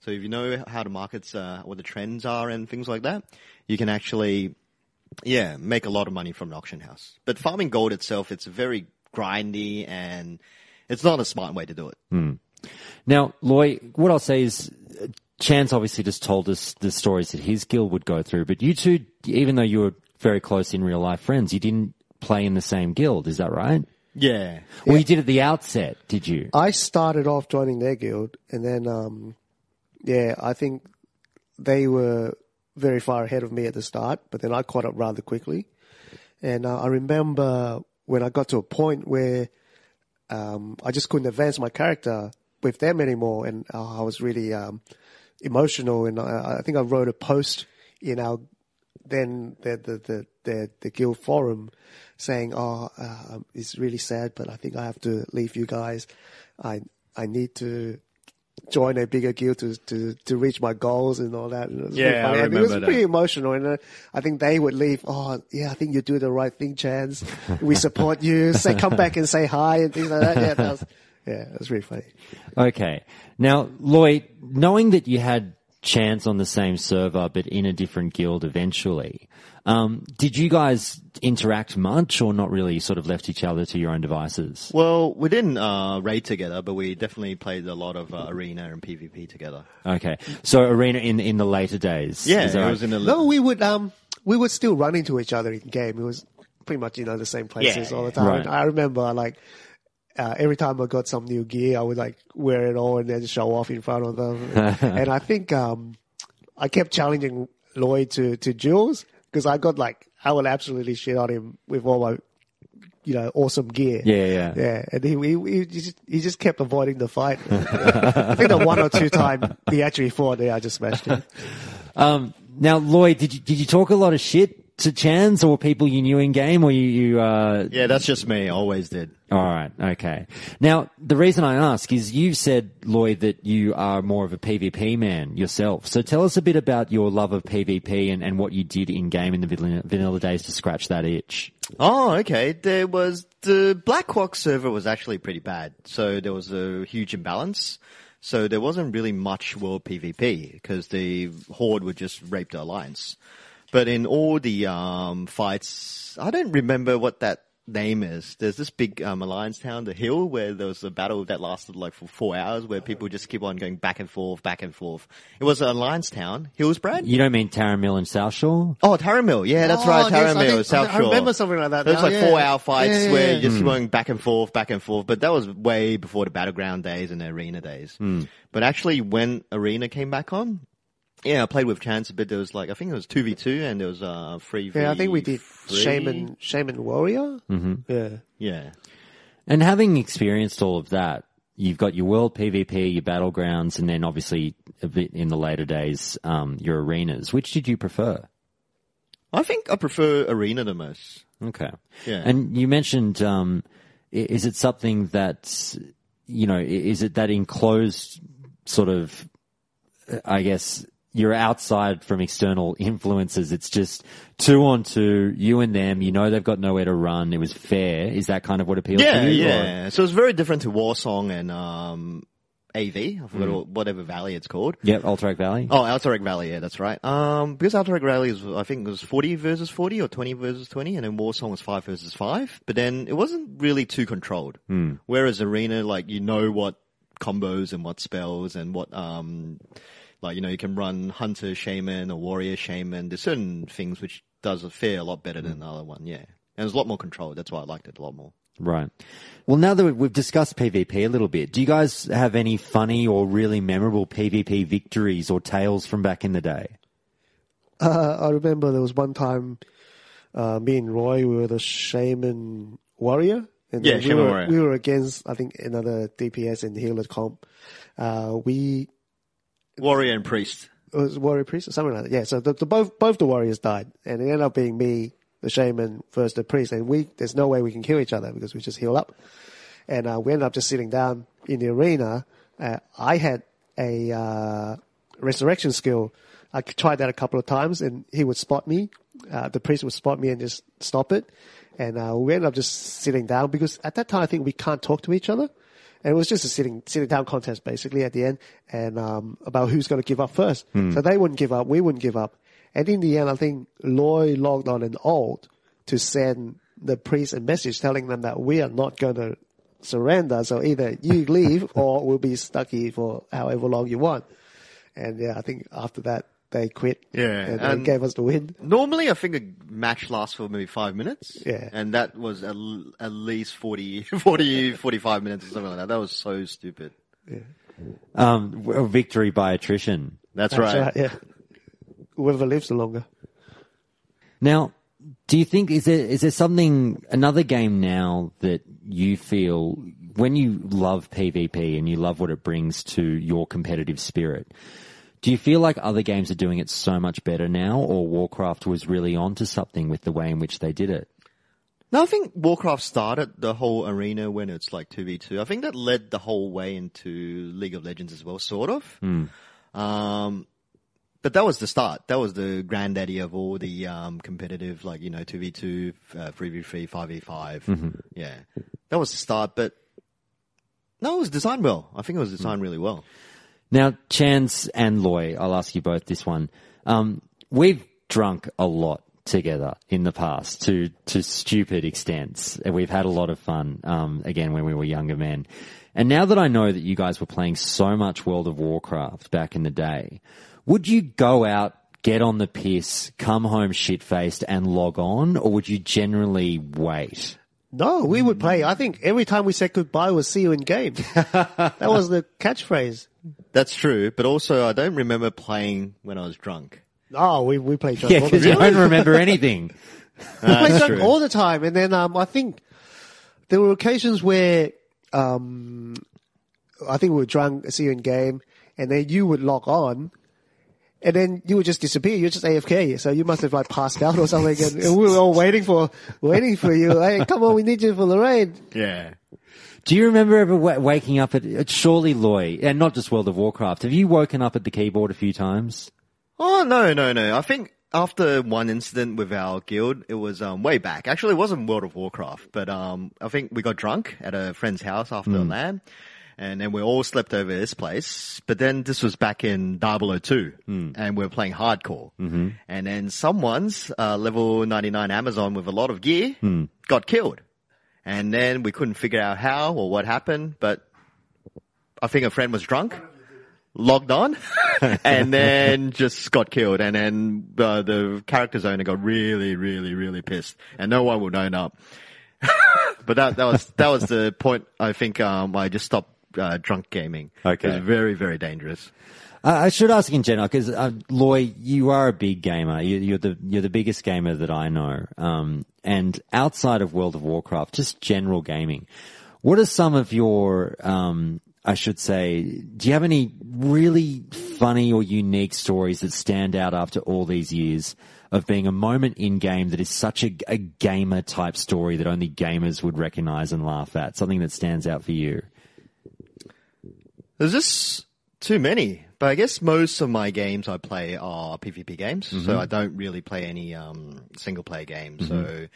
So if you know how the markets, what the trends are and things like that, you can actually, make a lot of money from the auction house. But farming gold itself, it's very grindy and it's not a smart way to do it. Now, Loy, what I'll say is, Chanz obviously just told us the stories that his guild would go through, but you two, even though you were very close in real life friends, you didn't play in the same guild, is that right? Yeah. Well, you did at the outset, did you? I started off joining their guild, and then, I think they were very far ahead of me at the start, but then I caught up rather quickly. And I remember when I got to a point where I just couldn't advance my character with them anymore, and I was really emotional, and I think I wrote a post in our the guild forum saying, it's really sad, but I think I have to leave you guys. I need to join a bigger guild to reach my goals and all that. And it was I remember it was that. pretty emotional, and I think they would leave. I think you do the right thing, Chanz. We support you. Come back and say hi and things like that. Yeah, it was really funny. Okay. Now, Loy, knowing that you had Chanz on the same server but in a different guild eventually, did you guys interact much or not really, sort of left each other to your own devices? Well, we didn't raid together, but we definitely played a lot of arena and PvP together. Okay. So arena in the later days. Yeah, is that it right? was in the... No, we would still run into each other in game. It was pretty much, the same places all the time. Right. I remember, every time I got some new gear, I would, wear it all and then show off in front of them. And I think, I kept challenging Lloyd to duels because I would absolutely shit on him with all my, awesome gear. Yeah. And he just kept avoiding the fight. I think the one or two time he actually fought there, I just smashed him. Now, Lloyd, did you talk a lot of shit to Chanz or people you knew in game, or you Yeah, that's just me. Always did. All right. Okay. Now, the reason I ask is you've said, Lloyd, that you are more of a PvP man yourself. So tell us a bit about your love of PvP and what you did in game in the vanilla days to scratch that itch. Oh, okay. The BlackRock server was actually pretty bad. So there was a huge imbalance. So there wasn't really much world PvP because the Horde would just rape the Alliance. But in all the fights, I don't remember what that name is. There's this big Alliance town, the Hill, where there was a battle that lasted for 4 hours where people just keep on going back and forth, back and forth. It was an Alliance town, Hillsbrad. You don't mean Taramil and South Shore? Oh, Taramil. Yeah, that's right. Taramil, South Shore. I remember something like that. Those 4-hour fights where you just Mm. going back and forth, back and forth. But that was way before the Battleground days and the Arena days. But actually when Arena came back on, yeah, I played with Chanz a bit. There was I think it was 2v2 and there was 3v3. Yeah, I think we did Shaman Warrior. Mm-hmm. Yeah. And having experienced all of that, you've got your world PvP, your battlegrounds, and then obviously a bit in the later days, your arenas. Which did you prefer? I think I prefer Arena the most. Okay. Yeah. And you mentioned, is it something that's, is it that enclosed sort of, I guess, you're outside from external influences. It's just 2-on-2, you and them. They've got nowhere to run. It was fair. Is that kind of what appealed to you? Yeah. So it's very different to Warsong and AV. I forgot whatever valley it's called. Yep, Alterac Valley. Oh, Alterac Valley. Yeah, that's right. Because Alterac Valley I think it was 40 versus 40 or 20 versus 20, and then Warsong was 5 versus 5. But then it wasn't really too controlled. Whereas Arena, what combos and what spells and what you can run Hunter Shaman or Warrior Shaman. There's certain things which does a lot better than the other one, yeah. And there's a lot more control. That's why I liked it a lot more. Right. Well, now that we've discussed PvP a little bit, do you guys have any funny or really memorable PvP victories or tales from back in the day? I remember there was one time, me and Roy, we were the Shaman Warrior. And yeah, Shaman Warrior. We were against, I think, another DPS and healer comp. Warrior and Priest. It was Warrior Priest or something like that. Yeah, so both the warriors died, and it ended up being me, the Shaman, versus the Priest, and there's no way we can kill each other because we just heal up. And we ended up just sitting down in the arena. I had a resurrection skill. I tried that a couple of times, and he would spot me. The Priest would spot me and just stop it. And we ended up just sitting down because at that time I think we can't talk to each other. And it was just a sitting down contest basically at the end, and about who's going to give up first. So they wouldn't give up, we wouldn't give up. And in the end, I think Loy logged on an ult to send the Priest a message telling them that we are not going to surrender. So either you leave or we'll be stuck here for however long you want. And yeah, I think after that they quit. Yeah, and gave us the win. Normally, I think a match lasts for maybe 5 minutes. Yeah. And that was at least 45 minutes or something like that. That was so stupid. Yeah. Victory by attrition. That's right. Yeah. Whoever lives the longer. Now, do you think, is there something, another game now that you feel, when you love PvP and you love what it brings to your competitive spirit, do you feel like other games are doing it so much better now, or Warcraft was really onto something with the way in which they did it? No, I think Warcraft started the whole arena when it's 2v2. I think that led the whole way into League of Legends as well, sort of. But that was the start. That was the granddaddy of all the competitive, 2v2, 3v3, 5v5. Yeah. That was the start. But No, it was designed well. I think it was designed really well. Now, Chanz and Loy, I'll ask you both this one. We've drunk a lot together in the past to stupid extents. And we've had a lot of fun, again, when we were younger men. And now that I know that you guys were playing so much World of Warcraft back in the day, would you go out, get on the piss, come home shit-faced and log on, or would you generally wait? No, we would play. I think every time we said goodbye was see you in game. That was the catchphrase. That's true, but also I don't remember playing when I was drunk. Oh, we played drunk Yeah, all the because you time. don't remember anything. We played drunk true. all the time. And then I think there were occasions where I think we were drunk, see you in game, and then you would log on, and then you would just disappear. You're just AFK. So you must have like passed out or something, and we were all waiting for you. Hey, come on, we need you for the raid. Yeah. Do you remember ever waking up at surely Loy, and not just World of Warcraft, have you woken up at the keyboard a few times? Oh, no. I think after one incident with our guild, it was way back. Actually, it wasn't World of Warcraft, but I think we got drunk at a friend's house after a LAN, and then we all slept over his place. But then this was back in 002, and we were playing hardcore. Mm-hmm. And then someone's level 99 Amazon with a lot of gear got killed. And then we couldn't figure out how or what happened, but I think a friend was drunk, logged on, and then just got killed. And then the character's owner got really, really, really pissed, and no one would own up. But that was the point. I think I just stopped drunk gaming. Okay. It was very, very dangerous. I should ask in general, because Loy, you are a big gamer. You're the biggest gamer that I know. And outside of World of Warcraft, just general gaming, what are some of your, I should say, do you have any really funny or unique stories that stand out after all these years of being a moment in game that is such a gamer type story that only gamers would recognize and laugh at? Something that stands out for you? There's just too many. But I guess most of my games I play are PvP games, so I don't really play any single-player games. So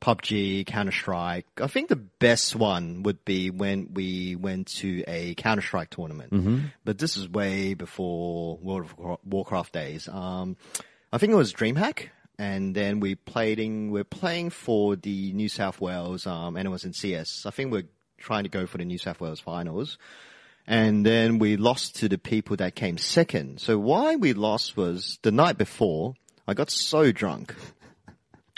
PUBG, Counter-Strike. I think the best one would be when we went to a Counter-Strike tournament. But this is way before World of Warcraft days. I think it was DreamHack, and then we're playing for the New South Wales, and it was in CS. I think we're trying to go for the New South Wales finals. And then we lost to the people that came second. So why we lost was the night before, I got so drunk.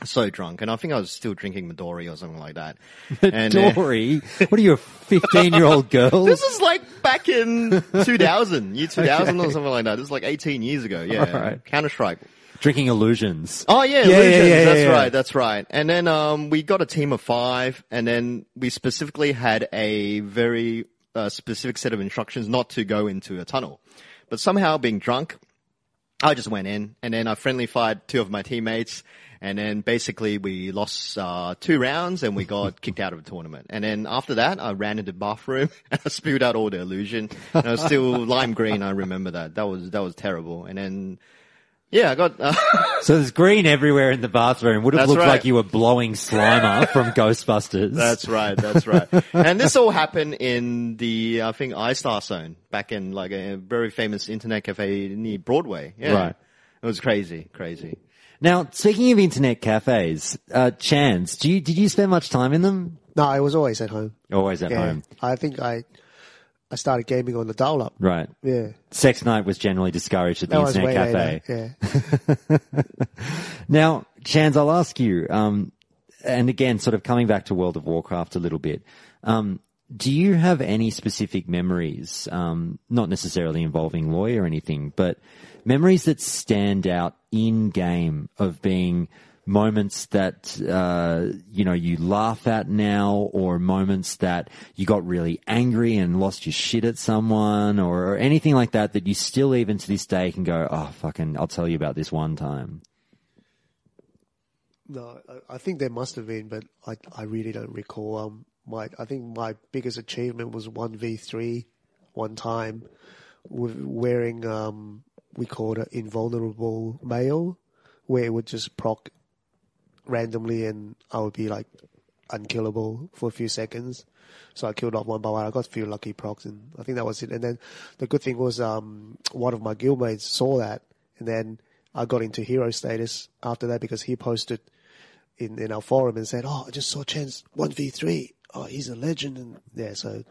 And I think I was still drinking Midori or something like that. Midori? What are you, a 15-year-old girl? This is like back in 2000, year 2000 or something like that. This is like 18 years ago. Yeah. Right. Counter-Strike. Drinking illusions. Oh yeah, illusions. Yeah. That's right. And then, we got a team of 5, and then we specifically had a very specific set of instructions not to go into a tunnel. But somehow, being drunk, I just went in, and then I friendly fired 2 of my teammates, and then basically we lost 2 rounds, and we got kicked out of the tournament. And then after that, I ran into the bathroom, and I spewed out all the illusion, and I was still lime green. I remember that. That was terrible. And then, yeah, I got... So there's green everywhere in the bathroom. Would have That's looked right. like you were blowing Slimer from Ghostbusters. That's right. And this all happened in the, I think, iStar Zone, back in like a very famous internet cafe near Broadway. Yeah. Right. It was crazy. Now, speaking of internet cafes, Chanz, did you spend much time in them? No, I was always at home. Always at home. I think I started gaming on the dial-up. Right. Yeah. Sex night was generally discouraged at the That was internet way cafe. later. Yeah. Now, Chanz, I'll ask you, and again, sort of coming back to World of Warcraft a little bit, do you have any specific memories, not necessarily involving Loy or anything, but memories that stand out in game of being moments that, you laugh at now, or moments that you got really angry and lost your shit at someone, or anything like that you still even to this day can go, oh, fucking, I'll tell you about this one time? No, I think there must have been, but I really don't recall. I think my biggest achievement was 1v3 one time with wearing, we called it invulnerable mail, where it would just proc randomly and I would be like unkillable for a few seconds. So I killed off one by one. I got a few lucky procs, and I think that was it. And then the good thing was one of my guildmates saw that, and then I got into hero status after that because he posted in our forum and said, "Oh, I just saw Chanz 1v3. Oh, he's a legend." And yeah, so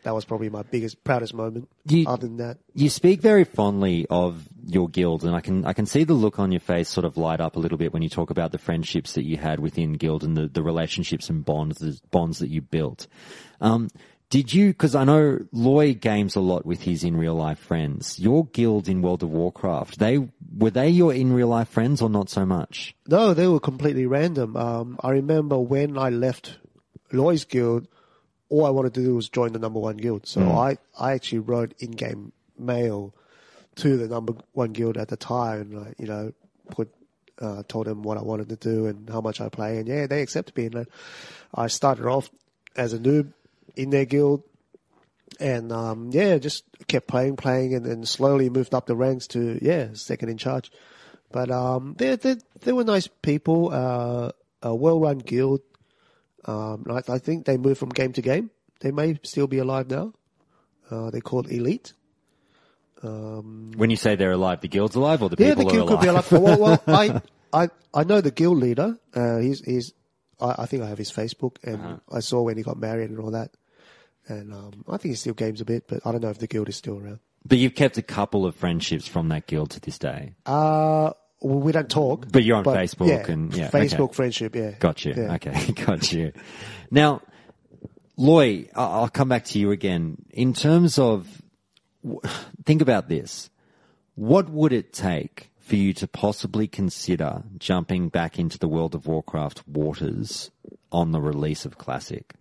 that was probably my proudest moment. Other than that, you speak very fondly of your guild, and I can see the look on your face sort of light up a little bit when you talk about the friendships that you had within guild and the relationships and bonds that you built. Did you, because I know Loy games a lot with his in real life friends, your guild in World of Warcraft, were they your in real life friends or not so much? No, they were completely random. I remember when I left Loy's guild, all I wanted to do was join the number one guild. So I actually wrote in-game mail to the number one guild at the time, and told them what I wanted to do and how much I play, and yeah, they accepted me. And I started off as a noob in their guild, and just kept playing, and then slowly moved up the ranks to second in charge. But they were nice people, a well-run guild. I think they moved from game to game. They may still be alive now. They're called Elite. When you say they're alive, the guild's alive, or the people the guild are alive? Could be alive. Well, I know the guild leader. I think I have his Facebook, and I saw when he got married and all that. And I think he still games a bit, but I don't know if the guild is still around. But you've kept a couple of friendships from that guild to this day. Well, we don't talk. But you're on Facebook and Facebook okay. friendship, yeah. Got you. Yeah. Okay, got you. Now, Loy, I'll come back to you again. In terms of, think about this. What would it take for you to possibly consider jumping back into the World of Warcraft waters on the release of Classic?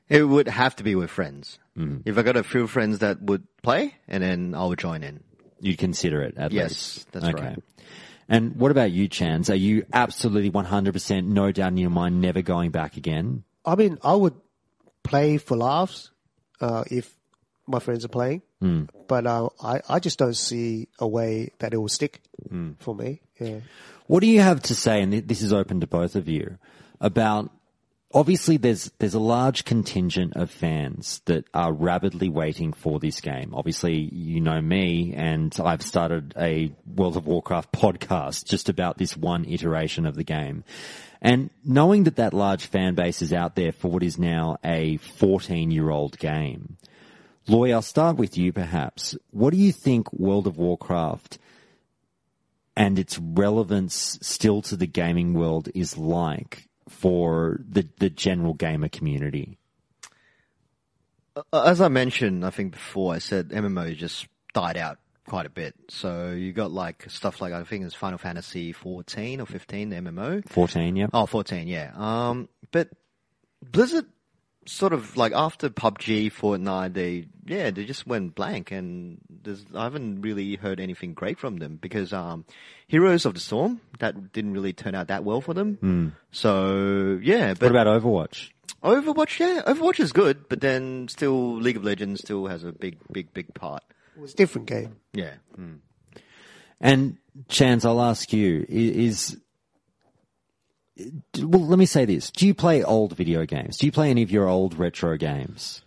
It would have to be with friends. If I got a few friends that would play, and then I would join in. You'd consider it at least? Yes, that's right. And what about you, Chanz? Are you absolutely 100% no doubt in your mind never going back again? I mean, I would play for laughs if my friends are playing, but I just don't see a way that it will stick for me. Yeah. What do you have to say, and this is open to both of you, about obviously there's a large contingent of fans that are rabidly waiting for this game. Obviously, you know me, and I've started a World of Warcraft podcast just about this one iteration of the game. And knowing that large fan base is out there for what is now a 14-year-old game, Loy, I'll start with you perhaps. What do you think World of Warcraft and its relevance still to the gaming world is like for the general gamer community? As I mentioned, I think before, I said MMO just died out quite a bit. So you got like stuff like, I think it's Final Fantasy 14 or 15, the MMO. 14, yeah. Oh, 14, yeah. But Blizzard sort of like after PUBG, Fortnite, they just went blank, and I haven't really heard anything great from them because Heroes of the Storm, that didn't really turn out that well for them. So yeah. But what about Overwatch? Overwatch is good, but then still League of Legends still has a big part. It was a different game. Yeah. And Chanz, I'll ask you, well, let me say this. Do you play old video games? Do you play any of your old retro games?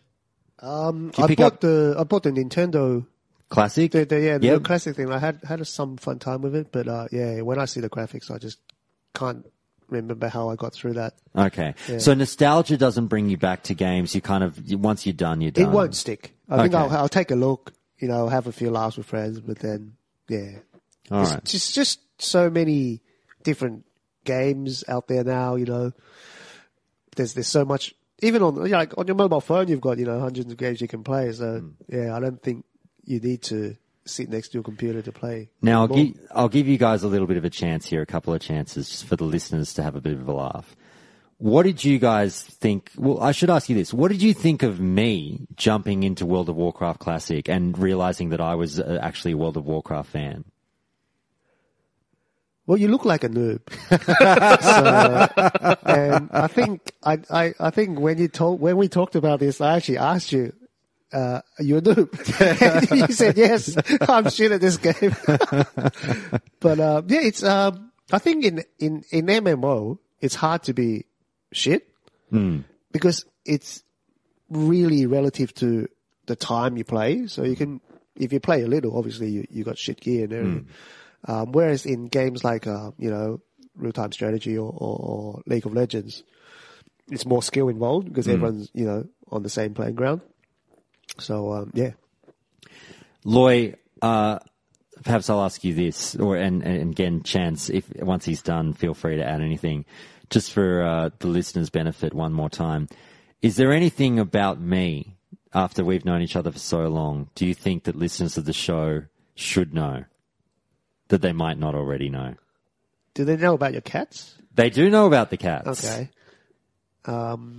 I bought the Nintendo Classic. The Classic thing. I had some fun time with it, but when I see the graphics, I just can't remember how I got through that. Okay, yeah. So nostalgia doesn't bring you back to games. You kind of once you're done, you're done. It won't stick. I think I'll take a look. Have a few laughs with friends, but then all right. It's just so many different games out there now. There's so much. Even on on your mobile phone, you've got hundreds of games you can play. So I don't think you need to sit next to your computer to play. Now I'll give you guys a little bit of a chance here, a couple of chances just for the listeners to have a bit of a laugh. What did you guys think? Well, I should ask you this. What did you think of me jumping into World of Warcraft Classic and realizing that I was actually a World of Warcraft fan? Well, you look like a noob. And I think when we talked about this, I actually asked you, are you a noob? And you said, yes, I'm shit at this game. But, it's, I think in MMO, it's hard to be shit. because it's really relative to the time you play. So you can, if you play a little, obviously you got shit gear and everything. Whereas in games like, real-time strategy or League of Legends, it's more skill involved because everyone's, on the same playing ground. So, yeah. Loy, perhaps I'll ask you this, and again, Chanz, if once he's done, feel free to add anything. Just for the listeners' benefit, one more time. Is there anything about me, after we've known each other for so long, do you think that listeners of the show should know that they might not already know? Do they know about your cats? They do know about the cats. Okay.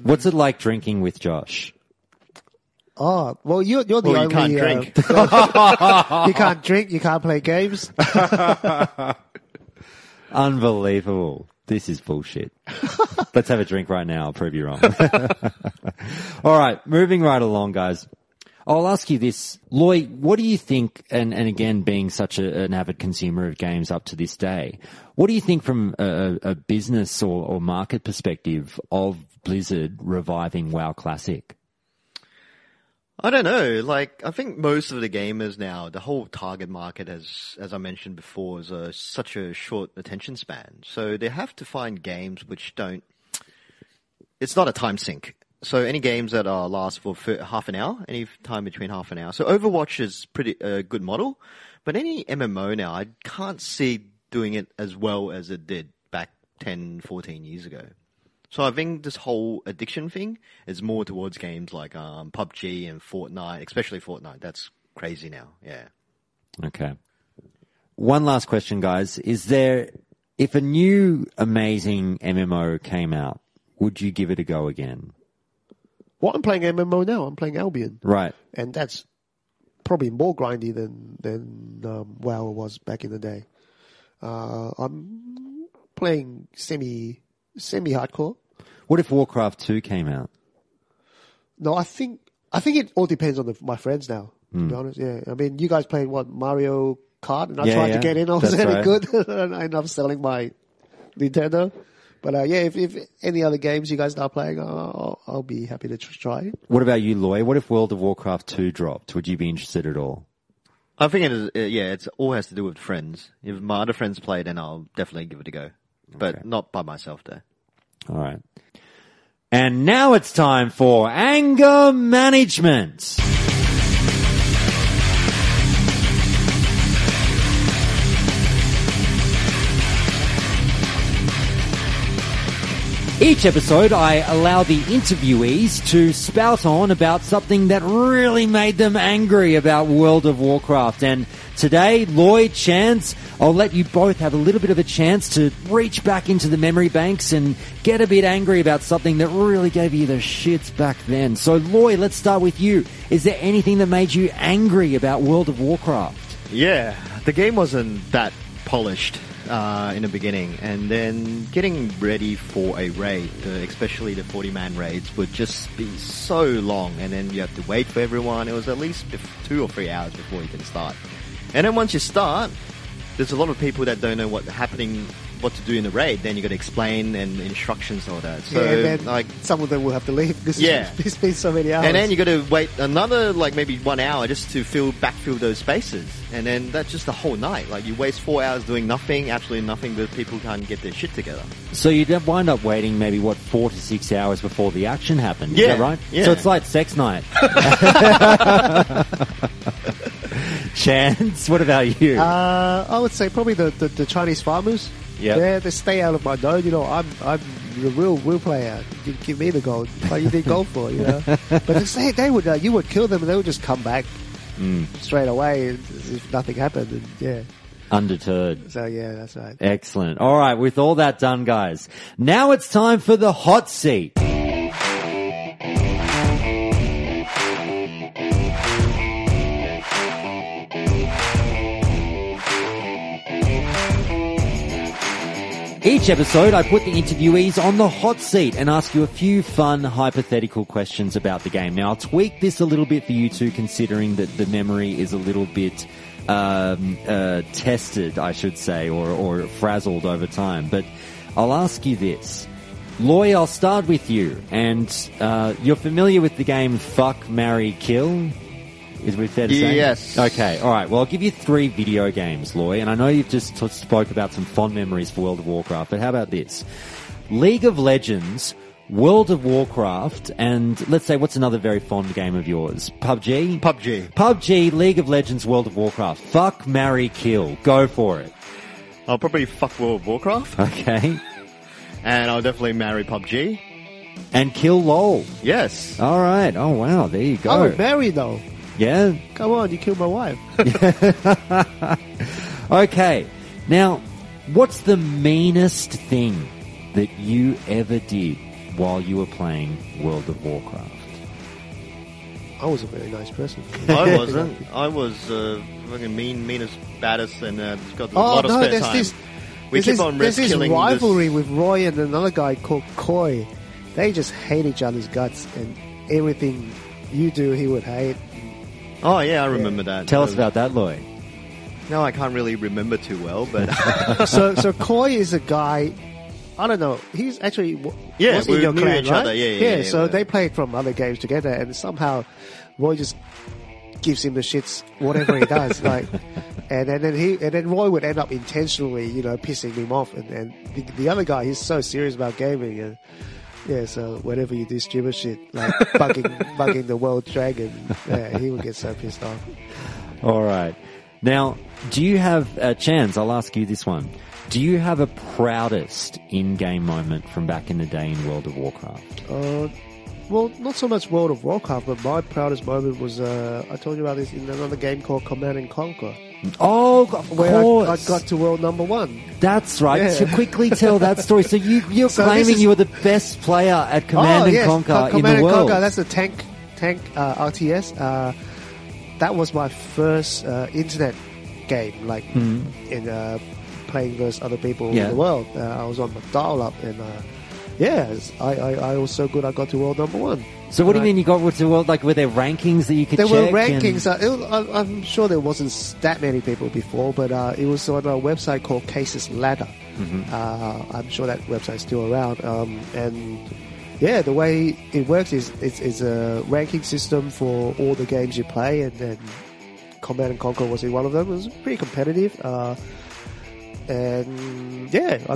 What's it like drinking with Josh? Oh, well, you're the only... you can't drink. You can't drink, you can't play games. Unbelievable. This is bullshit. Let's have a drink right now. I'll prove you wrong. All right, moving right along, guys. I'll ask you this. Loy, what do you think, and again, being such an avid consumer of games up to this day, what do you think from a business or market perspective of Blizzard reviving WoW Classic? I don't know. I think most of the gamers now, the whole target market, as I mentioned before, is such a short attention span. So they have to find games which don't. It's not a time sink. So any games that last for half an hour, any time between half an hour. So Overwatch is pretty good model, but any MMO now, I can't see doing it as well as it did back 10, 14 years ago. So I think this whole addiction thing is more towards games like PUBG and Fortnite, especially Fortnite. That's crazy now. Yeah. Okay. One last question, guys. If a new amazing MMO came out, would you give it a go again? Well, I'm playing MMO now. I'm playing Albion. Right. And that's probably more grindy than WoW was back in the day. I'm playing semi-hardcore. What if Warcraft 2 came out? No, I think it all depends on my friends now, to be honest. Yeah. I mean, you guys played Mario Kart, and I tried to get in. I wasn't any good. And I ended up selling my Nintendo. But if any other games you guys start playing, I'll be happy to try it. What about you, Loy? What if World of Warcraft 2 dropped? Would you be interested at all? I think it is. It all has to do with friends. If my other friends play, then I'll definitely give it a go. But not by myself, though. All right. And now it's time for anger management. Each episode, I allow the interviewees to spout on about something that really made them angry about World of Warcraft. And today, Loy, Chanz, I'll let you both have a little bit of a chance to reach back into the memory banks and get a bit angry about something that really gave you the shits back then. So, Loy, let's start with you. Is there anything that made you angry about World of Warcraft? Yeah, the game wasn't that polished in the beginning, and then getting ready for a raid, especially the 40-man raids, would just be so long, and then you have to wait for everyone. It was at least 2 or 3 hours before you can start. And then once you start, there's a lot of people that don't know what to do in the raid. Then you got to explain and instructions and all that. So, and then some of them will have to leave because it's been so many hours. And then you got to wait another maybe 1 hour just to backfill those spaces. And then that's just the whole night. You waste 4 hours doing nothing, absolutely nothing, because people can't get their shit together. So you wind up waiting maybe 4 to 6 hours before the action happened. Yeah, is that right? Yeah. So it's like sex night. Chanz, what about you? I would say probably the Chinese farmers. Yeah, they stay out of my dough. I'm the real player. Give me the gold. What you need gold for? But they would you would kill them and they would just come back straight away as if nothing happened. And, undeterred. So that's right. Excellent. All right, with all that done, guys, now it's time for the hot seat. Each episode, I put the interviewees on the hot seat and ask you a few fun, hypothetical questions about the game. Now, I'll tweak this a little bit for you two, considering that the memory is a little bit tested, I should say, or frazzled over time. But I'll ask you this. Loy, I'll start with you. And you're familiar with the game Fuck, Marry, Kill? Is it fair to say? Yes. Okay, all right. Well, I'll give you 3 video games, Loy. And I know you've just spoke about some fond memories for World of Warcraft, but how about this? League of Legends, World of Warcraft, and let's say, what's another very fond game of yours? PUBG? PUBG, League of Legends, World of Warcraft. Fuck, marry, kill. Go for it. I'll probably fuck World of Warcraft. Okay. And I'll definitely marry PUBG. And kill LOL. Yes. All right. Oh, wow. There you go. I would marry though. Yeah? Come on, you killed my wife. Okay. Now, what's the meanest thing that you ever did while you were playing World of Warcraft? I was a very nice person. I wasn't. I was fucking meanest, baddest, and got a lot of spare time. There's this rivalry with Roy and another guy called Koi. They just hate each other's guts, and everything you do, he would hate. Oh, yeah, I remember that. Tell us about that, Loy. No, I can't really remember too well, but... so Koi is a guy... I don't know. He's actually was in your clan, each right? other. Yeah. So they played from other games together, and somehow Roy just gives him the shits whatever he does. And then Roy would end up intentionally, pissing him off. And the other guy, he's so serious about gaming. And so whenever you do stupid shit like bugging the world dragon, he would get so pissed off. All right. Now, do you have Chanz? I'll ask you this one. Do you have a proudest in-game moment from back in the day in World of Warcraft? Well, not so much World of Warcraft, but my proudest moment was, I told you about this in another game called Command and Conquer. Oh, of course. I got to world number 1. That's right. Yeah. So quickly tell that story. So you're claiming you were the best player at Command and Conquer in the world. Command and Conquer, that's a tank RTS. That was my first internet game, in playing versus other people in the world. I was on the dial-up, and I was so good I got to world number 1. So what do you mean you got to world? Like, were there rankings that you could check? There were rankings. I'm sure there wasn't that many people before, but it was on a website called Cases Ladder. Mm-hmm. I'm sure that website's still around. The way it works is it's a ranking system for all the games you play, and then Command and Conquer was in one of them. It was pretty competitive. I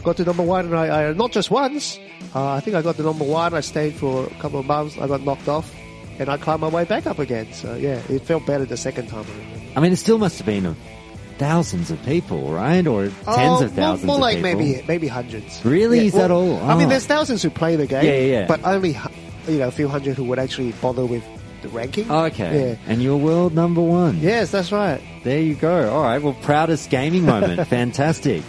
got to number 1, and I not just once. I think I got to number 1. I stayed for a couple of months. I got knocked off, and I climbed my way back up again. So it felt better the second time. I mean, it still must have been thousands of people, right? Or tens of thousands. More like of people. maybe hundreds. Really? Is that all? Oh. I mean, there's thousands who play the game. Yeah. But only a few hundred who would actually bother with the ranking. Okay. Yeah. And you're world number 1. Yes, that's right. There you go. All right. Well, proudest gaming moment. Fantastic.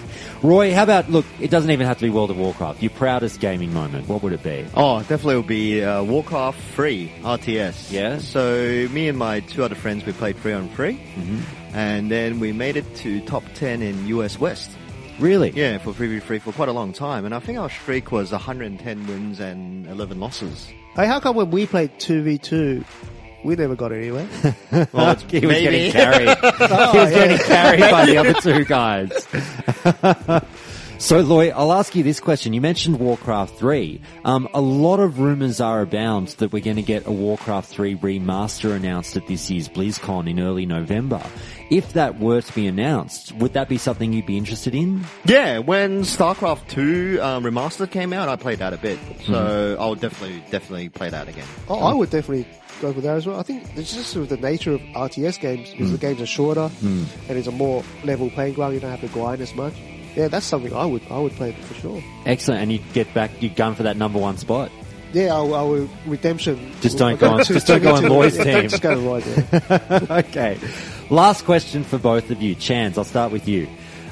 Roy, how about, look, it doesn't even have to be World of Warcraft. Your proudest gaming moment, what would it be? Oh, definitely would be Warcraft 3 RTS. Yeah? So me and my 2 other friends, we played 3 on 3. Mm-hmm. And then we made it to top 10 in US West. Really? Yeah, for 3v3 for quite a long time. And I think our streak was 110 wins and 11 losses. Hey, how come when we played 2v2, we never got anywhere? Well, he was getting carried. He was getting carried by the other 2 guys. So, Loy, I'll ask you this question. You mentioned Warcraft 3. A lot of rumours are abound that we're going to get a Warcraft 3 remaster announced at this year's BlizzCon in early November. If that were to be announced, would that be something you'd be interested in? Yeah, when StarCraft 2 remastered came out, I played that a bit. So I'll definitely play that again. Oh, I would definitely go for that as well. I think it's just with the nature of RTS games, because the games are shorter and it's a more level playing ground. You don't have to grind as much. Yeah, that's something I would play for sure. Excellent. And you'd gun for that number 1 spot. Yeah, I will redemption. Just don't go on Loy's team. Just go to Loy's team. Okay. Last question for both of you. Chanz, I'll start with you.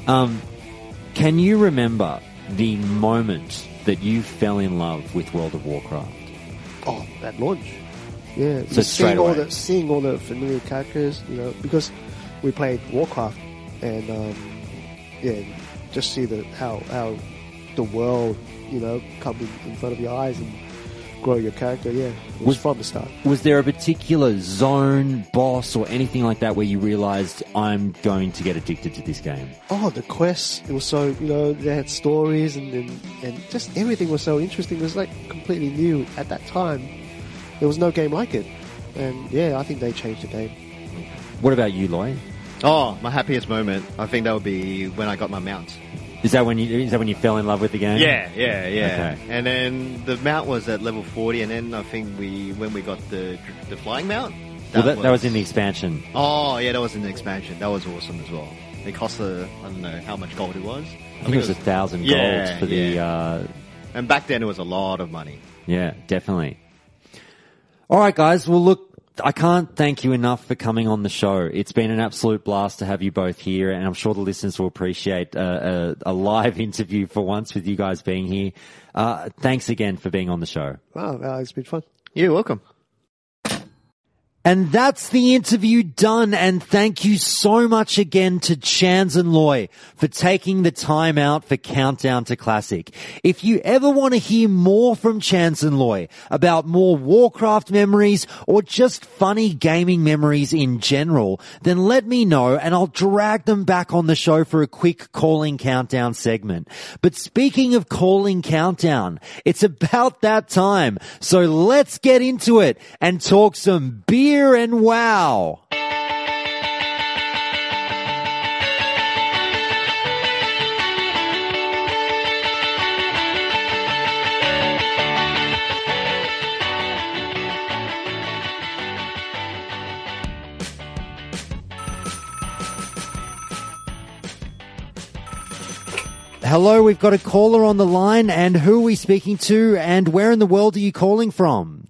Can you remember the moment that you fell in love with World of Warcraft? Oh, at launch. Yeah. So straight away. Seeing all the familiar characters, because we played Warcraft, and just see how the world, come in front of your eyes, and grow your character. Yeah, it was from the start. Was there a particular zone, boss, or anything like that where you realized I'm going to get addicted to this game? Oh, the quests! It was so they had stories and just everything was so interesting. It was like completely new at that time. There was no game like it, and yeah, I think they changed the game. What about you, Loy? Oh, my happiest moment. I think that would be when I got my mount. Is that when you fell in love with the game? Yeah. Okay. And then the mount was at level 40, and then I think when we got the flying mount. That was in the expansion. Oh, yeah, that was in the expansion. That was awesome as well. It cost I don't know how much gold it was. I think it was 1,000 gold for the. And back then it was a lot of money. Yeah, definitely. All right, guys. Well, look. I can't thank you enough for coming on the show. It's been an absolute blast to have you both here, and I'm sure the listeners will appreciate a live interview for once with you guys being here. Thanks again for being on the show. Wow, it's been fun. You're welcome. And that's the interview done, and thank you so much again to Chanz and Loy for taking the time out for Countdown to Classic. If you ever want to hear more from Chanz and Loy about more Warcraft memories or just funny gaming memories in general, then let me know and I'll drag them back on the show for a quick Calling Countdown segment. But speaking of Calling Countdown, it's about that time, so let's get into it and talk some beer and WoW. Hello, we've got a caller on the line, and who are we speaking to, and where in the world are you calling from?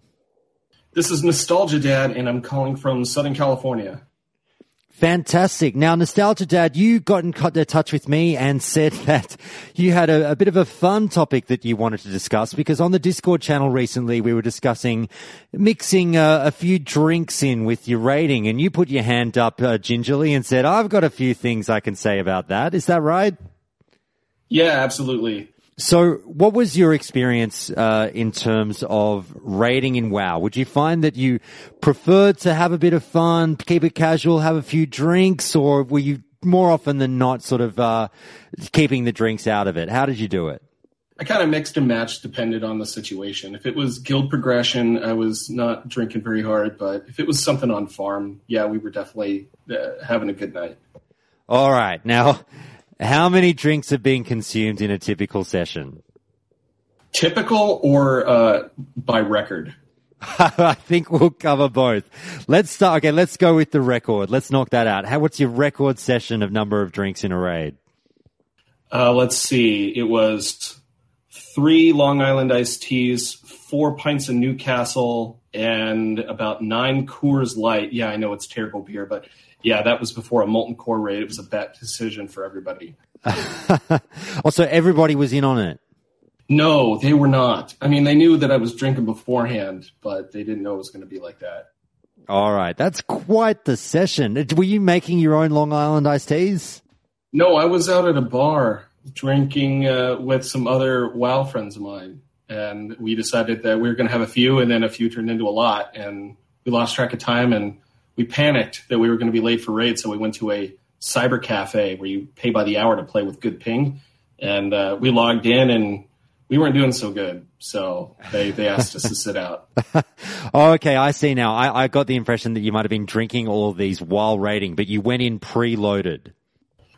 This is NostalgiaDad, and I'm calling from Southern California. Fantastic. Now, NostalgiaDad, you got in touch with me and said that you had a bit of a fun topic that you wanted to discuss, because on the Discord channel recently we were discussing mixing a few drinks in with your rating, and you put your hand up gingerly and said, I've got a few things I can say about that. Is that right? Yeah, absolutely. So what was your experience in terms of raiding in WoW? Would you find that you preferred to have a bit of fun, keep it casual, have a few drinks, or were you more often than not sort of keeping the drinks out of it? How did you do it? I kind of mixed and matched depended on the situation. If it was guild progression, I was not drinking very hard, but if it was something on farm, yeah, we were definitely having a good night. All right. Now, how many drinks have been consumed in a typical session? Typical or by record? I think we'll cover both. Let's start. Okay, let's go with the record. Let's knock that out. What's your record session of number of drinks in a raid? Let's see. It was 3 Long Island iced teas, 4 pints of Newcastle, and about 9 Coors Light. Yeah, I know it's terrible beer, but yeah, that was before a molten core raid. It was a bet decision for everybody. Also, everybody was in on it. No, they were not. I mean, they knew that I was drinking beforehand, but they didn't know it was going to be like that. All right. That's quite the session. Were you making your own Long Island iced teas? No, I was out at a bar drinking with some other WoW friends of mine. And we decided that we were going to have a few, and then a few turned into a lot. And we lost track of time, and we panicked that we were going to be late for raid. So we went to a cyber cafe where you pay by the hour to play with good ping. And we logged in, and we weren't doing so good. So they asked us to sit out. Oh, okay, I see now. I got the impression that you might have been drinking all of these while raiding, but you went in preloaded.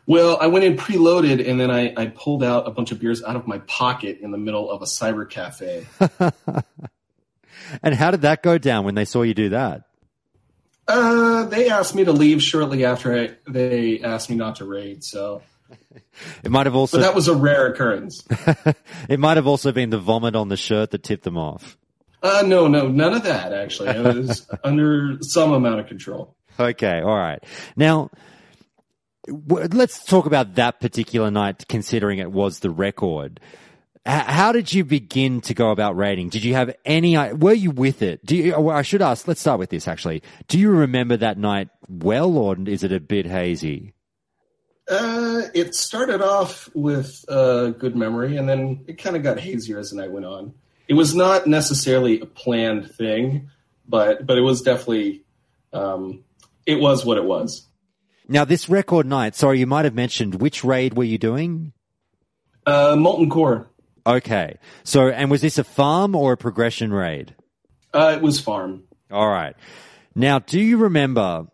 Well, I went in preloaded, and then I pulled out a bunch of beers out of my pocket in the middle of a cyber cafe. And how did that go down when they saw you do that? They asked me to leave shortly after they asked me not to raid, so... It might have also... But that was a rare occurrence. It might have also been the vomit on the shirt that tipped them off. No, none of that, actually. It was under some amount of control. Okay, all right. Now... let's talk about that particular night, considering it was the record. How did you begin to go about raiding? Did you have any... were you with it? I should ask, let's start with this, actually. Do you remember that night well, or is it a bit hazy? It started off with a good memory, and then it kind of got hazier as the night went on. it was not necessarily a planned thing, but it was definitely, it was what it was. Now, this record night, sorry, you might have mentioned, which raid were you doing? Molten Core. Okay. So, and was this a farm or a progression raid? It was farm. All right. Now, do you remember,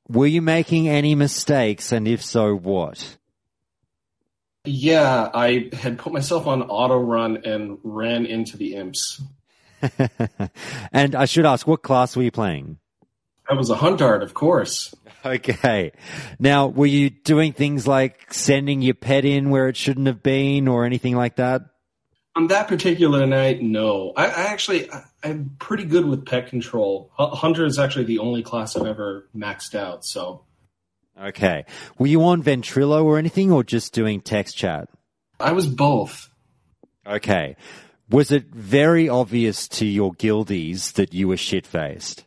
were you making any mistakes, and if so, what? Yeah, I had put myself on auto run and ran into the imps. And I should ask, what class were you playing? I was a huntard, of course. Okay. Now, were you doing things like sending your pet in where it shouldn't have been or anything like that? On that particular night, no. I'm pretty good with pet control. Hunter is actually the only class I've ever maxed out, so. Okay. Were you on Ventrilo or anything, or just doing text chat? I was both. Okay. Was it very obvious to your guildies that you were shit-faced?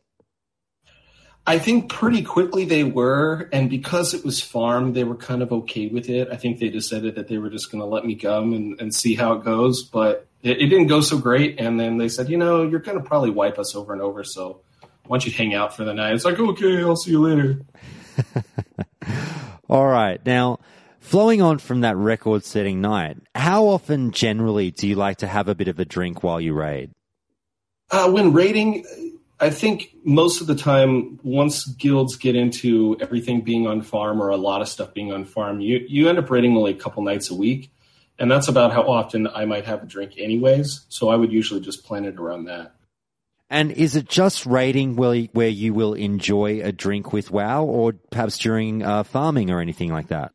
I think pretty quickly they were, and because it was farm, they were kind of okay with it. I think they decided that they were just going to let me come and see how it goes, but it didn't go so great, and then they said, you're going to probably wipe us over and over, so why don't you hang out for the night? It's like, okay, I'll see you later. All right. Now, flowing on from that record-setting night, how often generally do you like to have a bit of a drink while you raid? When raiding, I think most of the time, once guilds get into everything being on farm or a lot of stuff being on farm, you end up raiding only a couple nights a week, and that's about how often I might have a drink anyways, so I would usually just plan it around that. And is it just raiding where you will enjoy a drink with WoW, or perhaps during farming or anything like that?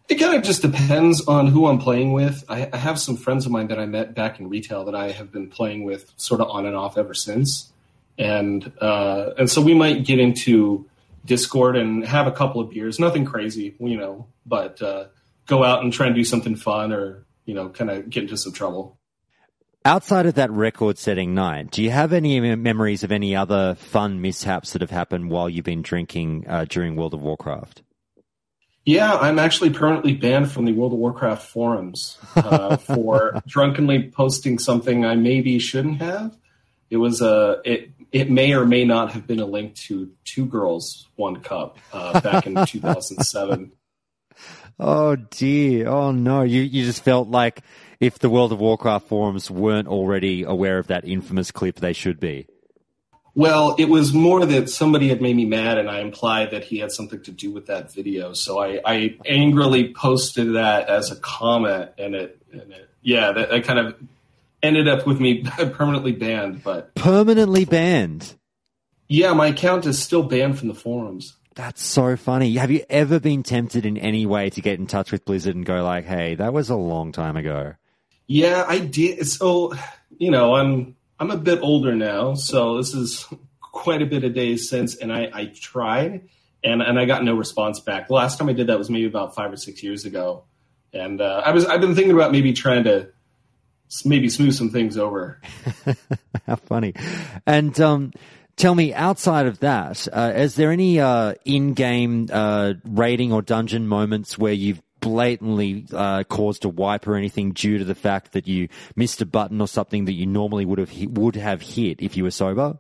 It kind of just depends on who I'm playing with. I have some friends of mine that I met back in retail that I have been playing with sort of on and off ever since. And so we might get into Discord and have a couple of beers, nothing crazy, but go out and try and do something fun or, kind of get into some trouble. Outside of that record-setting night, do you have any memories of any other fun mishaps that have happened while you've been drinking during World of Warcraft? Yeah, I'm actually permanently banned from the World of Warcraft forums for drunkenly posting something I maybe shouldn't have. It was it may or may not have been a link to Two Girls, One Cup back in 2007. Oh, dear. Oh, no. You just felt like if the World of Warcraft forums weren't already aware of that infamous clip, they should be. Well, it was more that somebody had made me mad, and I implied that he had something to do with that video. So I angrily posted that as a comment, and that kind of ended up with me permanently banned. But permanently banned? Yeah, my account is still banned from the forums. That's so funny. Have you ever been tempted in any way to get in touch with Blizzard and go like, hey, that was a long time ago? Yeah, I did. So, I'm a bit older now, so this is quite a bit of days since, and I tried, and I got no response back. The last time I did that was maybe about 5 or 6 years ago, and I've been thinking about maybe trying to maybe smooth some things over. How funny. And tell me, outside of that, is there any in-game raiding or dungeon moments where you've blatantly caused a wipe or anything due to the fact that you missed a button or something that you normally would have hit if you were sober?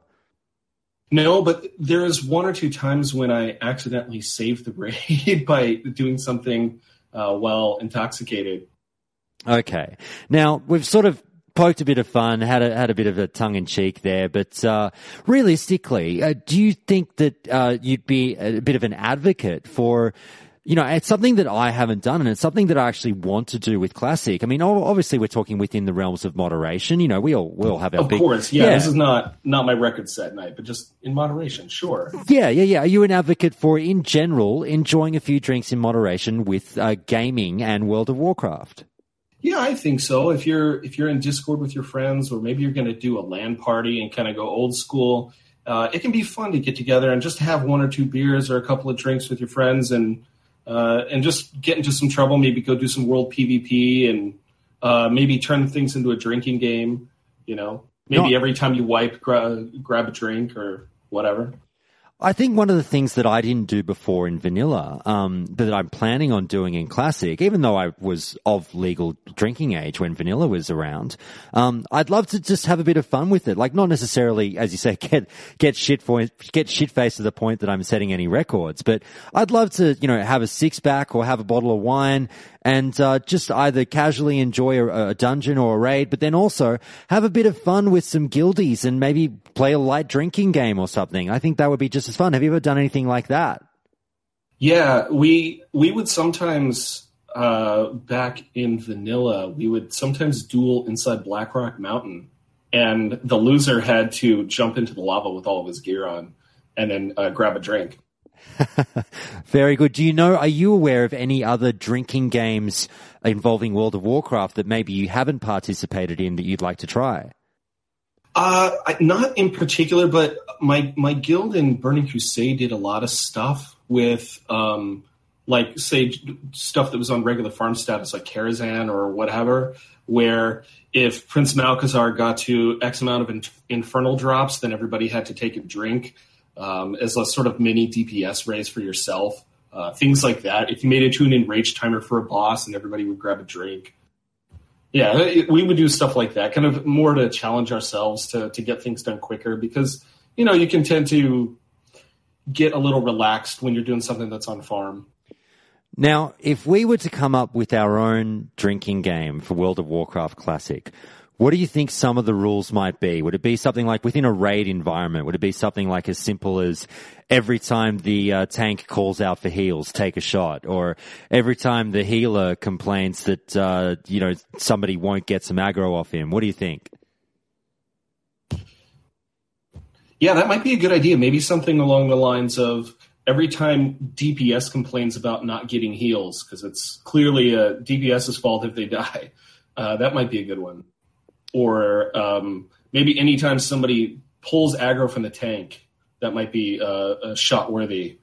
No, but there is one or two times when I accidentally saved the raid by doing something while intoxicated. Okay. Now, we've sort of poked a bit of fun, had a bit of a tongue-in-cheek there, but realistically, do you think that you'd be a bit of an advocate for, it's something that I haven't done, and it's something that I actually want to do with Classic. I mean, obviously we're talking within the realms of moderation. We all have our Of course, yeah. This is not my record set night, but just in moderation, sure. Yeah. Are you an advocate for, in general, enjoying a few drinks in moderation with gaming and World of Warcraft? Yeah, I think so. If you're in Discord with your friends, or maybe you're going to do a LAN party and kind of go old school, it can be fun to get together and just have one or two beers or a couple of drinks with your friends and just get into some trouble. Maybe go do some world PvP and maybe turn things into a drinking game. Maybe every time you wipe, grab a drink or whatever. I think one of the things that I didn't do before in vanilla, but that I'm planning on doing in classic, even though I was of legal drinking age when vanilla was around, I'd love to just have a bit of fun with it. Like, not necessarily, as you say, get shit-faced to the point that I'm setting any records, but I'd love to, have a six-pack or have a bottle of wine and just either casually enjoy a dungeon or a raid, but then also have a bit of fun with some guildies and maybe play a light drinking game or something. I think that would be just as fun. Have you ever done anything like that? Yeah, we would sometimes, back in vanilla, we would sometimes duel inside Blackrock Mountain, and the loser had to jump into the lava with all of his gear on and then grab a drink. Very good. Are you aware of any other drinking games involving World of Warcraft that maybe you haven't participated in that you'd like to try? Not in particular, but my guild in Burning Crusade did a lot of stuff with, say, stuff that was on regular farm status, like Karazhan or whatever, where if Prince Malchezaar got to X amount of infernal drops, then everybody had to take a drink as a sort of mini DPS raise for yourself. Things like that. If you made it to an enraged timer for a boss, and everybody would grab a drink. Yeah, we would do stuff like that, kind of more to challenge ourselves to get things done quicker, because, you can tend to get a little relaxed when you're doing something that's on farm. Now, if we were to come up with our own drinking game for World of Warcraft Classic, what do you think some of the rules might be? Would it be something like within a raid environment? Would it be something like as simple as every time the tank calls out for heals, take a shot? Or every time the healer complains that, somebody won't get some aggro off him? What do you think? Yeah, that might be a good idea. Maybe something along the lines of every time DPS complains about not getting heals, because it's clearly DPS's fault if they die. That might be a good one. Or maybe anytime somebody pulls aggro from the tank, that might be shot worthy.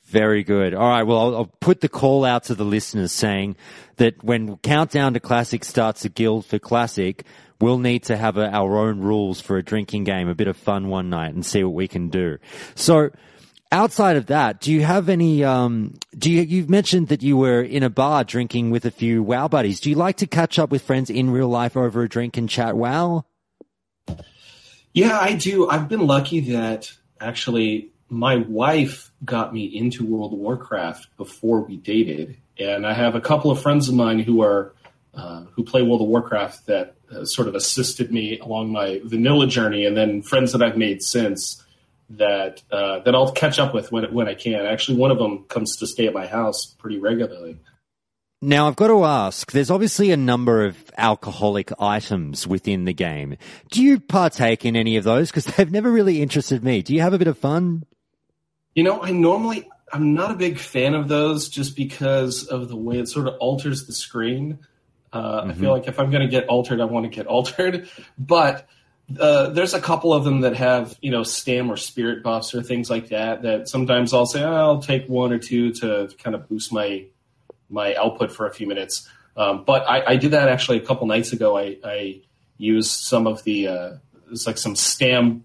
Very good. All right, well, I'll put the call out to the listeners saying that when Countdown to Classic starts a guild for Classic, we'll need to have our own rules for a drinking game, a bit of fun one night, and see what we can do. So, outside of that, do you have any, you've mentioned that you were in a bar drinking with a few WoW buddies. Do you like to catch up with friends in real life over a drink and chat WoW? Yeah, I do. I've been lucky that actually my wife got me into World of Warcraft before we dated. And I have a couple of friends of mine who play World of Warcraft that sort of assisted me along my vanilla journey, and then friends that I've made since that I'll catch up with when I can. Actually, one of them comes to stay at my house pretty regularly. Now, I've got to ask, there's obviously a number of alcoholic items within the game. Do you partake in any of those? Because they've never really interested me. Do you have a bit of fun? I'm not a big fan of those just because of the way it sort of alters the screen. I feel like if I'm going to get altered, I want to get altered. But there's a couple of them that have, stam or spirit buffs or things like that sometimes I'll say, I'll take one or two to kind of boost my output for a few minutes. But I did that actually a couple nights ago. I used some of the, it's like some stam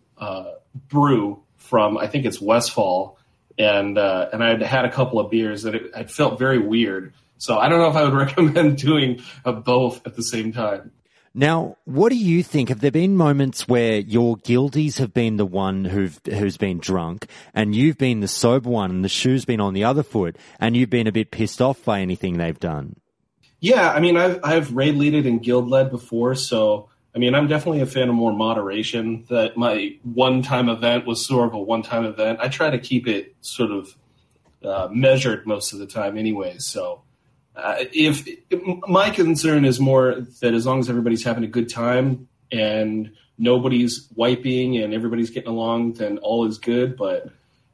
brew from, I think it's Westfall. And I'd had a couple of beers that I felt very weird. So I don't know if I would recommend doing both at the same time. Now, what do you think? Have there been moments where your guildies have been the one who's been drunk and you've been the sober one and the shoe's been on the other foot and you've been a bit pissed off by anything they've done? Yeah, I mean, I've raid leaded and guild led before, so I mean, I'm definitely a fan of more moderation. That my one-time event was sort of a one-time event. I try to keep it sort of measured most of the time anyway, so if my concern is more that as long as everybody's having a good time and nobody's wiping and everybody's getting along, then all is good. But,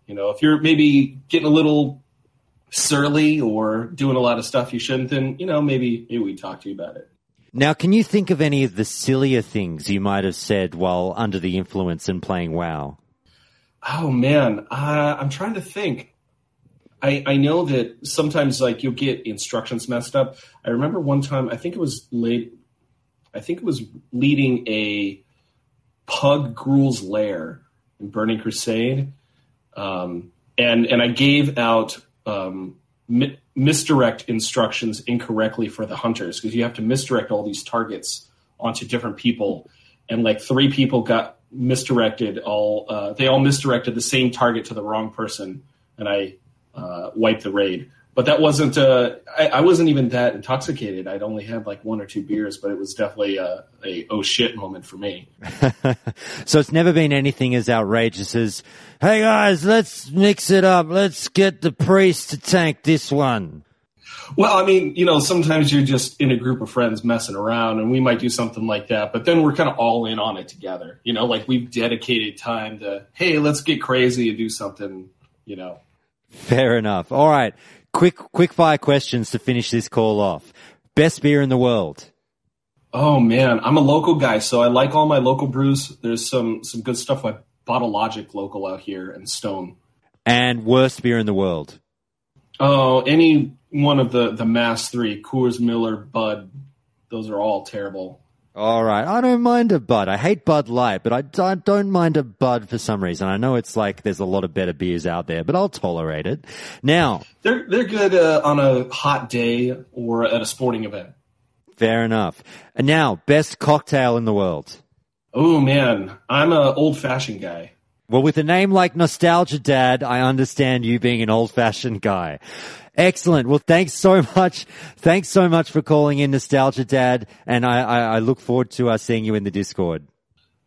if you're maybe getting a little surly or doing a lot of stuff you shouldn't, then, maybe we talk to you about it. Now, can you think of any of the sillier things you might have said while under the influence and playing WoW? Oh, man. I'm trying to think. I know that sometimes you'll get instructions messed up. I remember one time, I think it was leading a Pug Gruul's Lair in Burning Crusade. And I gave out misdirect instructions incorrectly for the hunters, because you have to misdirect all these targets onto different people, and like 3 people got misdirected. They all misdirected the same target to the wrong person, and I wiped the raid. But that wasn't. I wasn't even that intoxicated. I'd only had like 1 or 2 beers, but it was definitely a oh shit moment for me. So it's never been anything as outrageous as, hey guys, let's mix it up. Let's get the priest to tank this one. Well, I mean, you know, sometimes you're just in a group of friends messing around, and we might do something like that, but then we're kind of all in on it together. You know, like we've dedicated time to, hey, let's get crazy and do something, you know. Fair enough. All right. Quick fire questions to finish this call off. Best beer in the world? Oh, man. I'm a local guy, so I like all my local brews. There's some good stuff like Bottle Logic local out here and Stone. And worst beer in the world? Oh, any one of the mass 3, Coors, Miller, Bud. Those are all terrible. All right. I don't mind a Bud. I hate Bud Light, but I don't mind a Bud for some reason. I know it's like there's a lot of better beers out there, but I'll tolerate it. Now, they're good on a hot day or at a sporting event. Fair enough. And now, best cocktail in the world? Oh, man. I'm an old-fashioned guy. Well, with a name like Nostalgia Dad, I understand you being an old-fashioned guy. Excellent. Well, thanks so much. Thanks so much for calling in, Nostalgia Dad, and I look forward to seeing you in the Discord.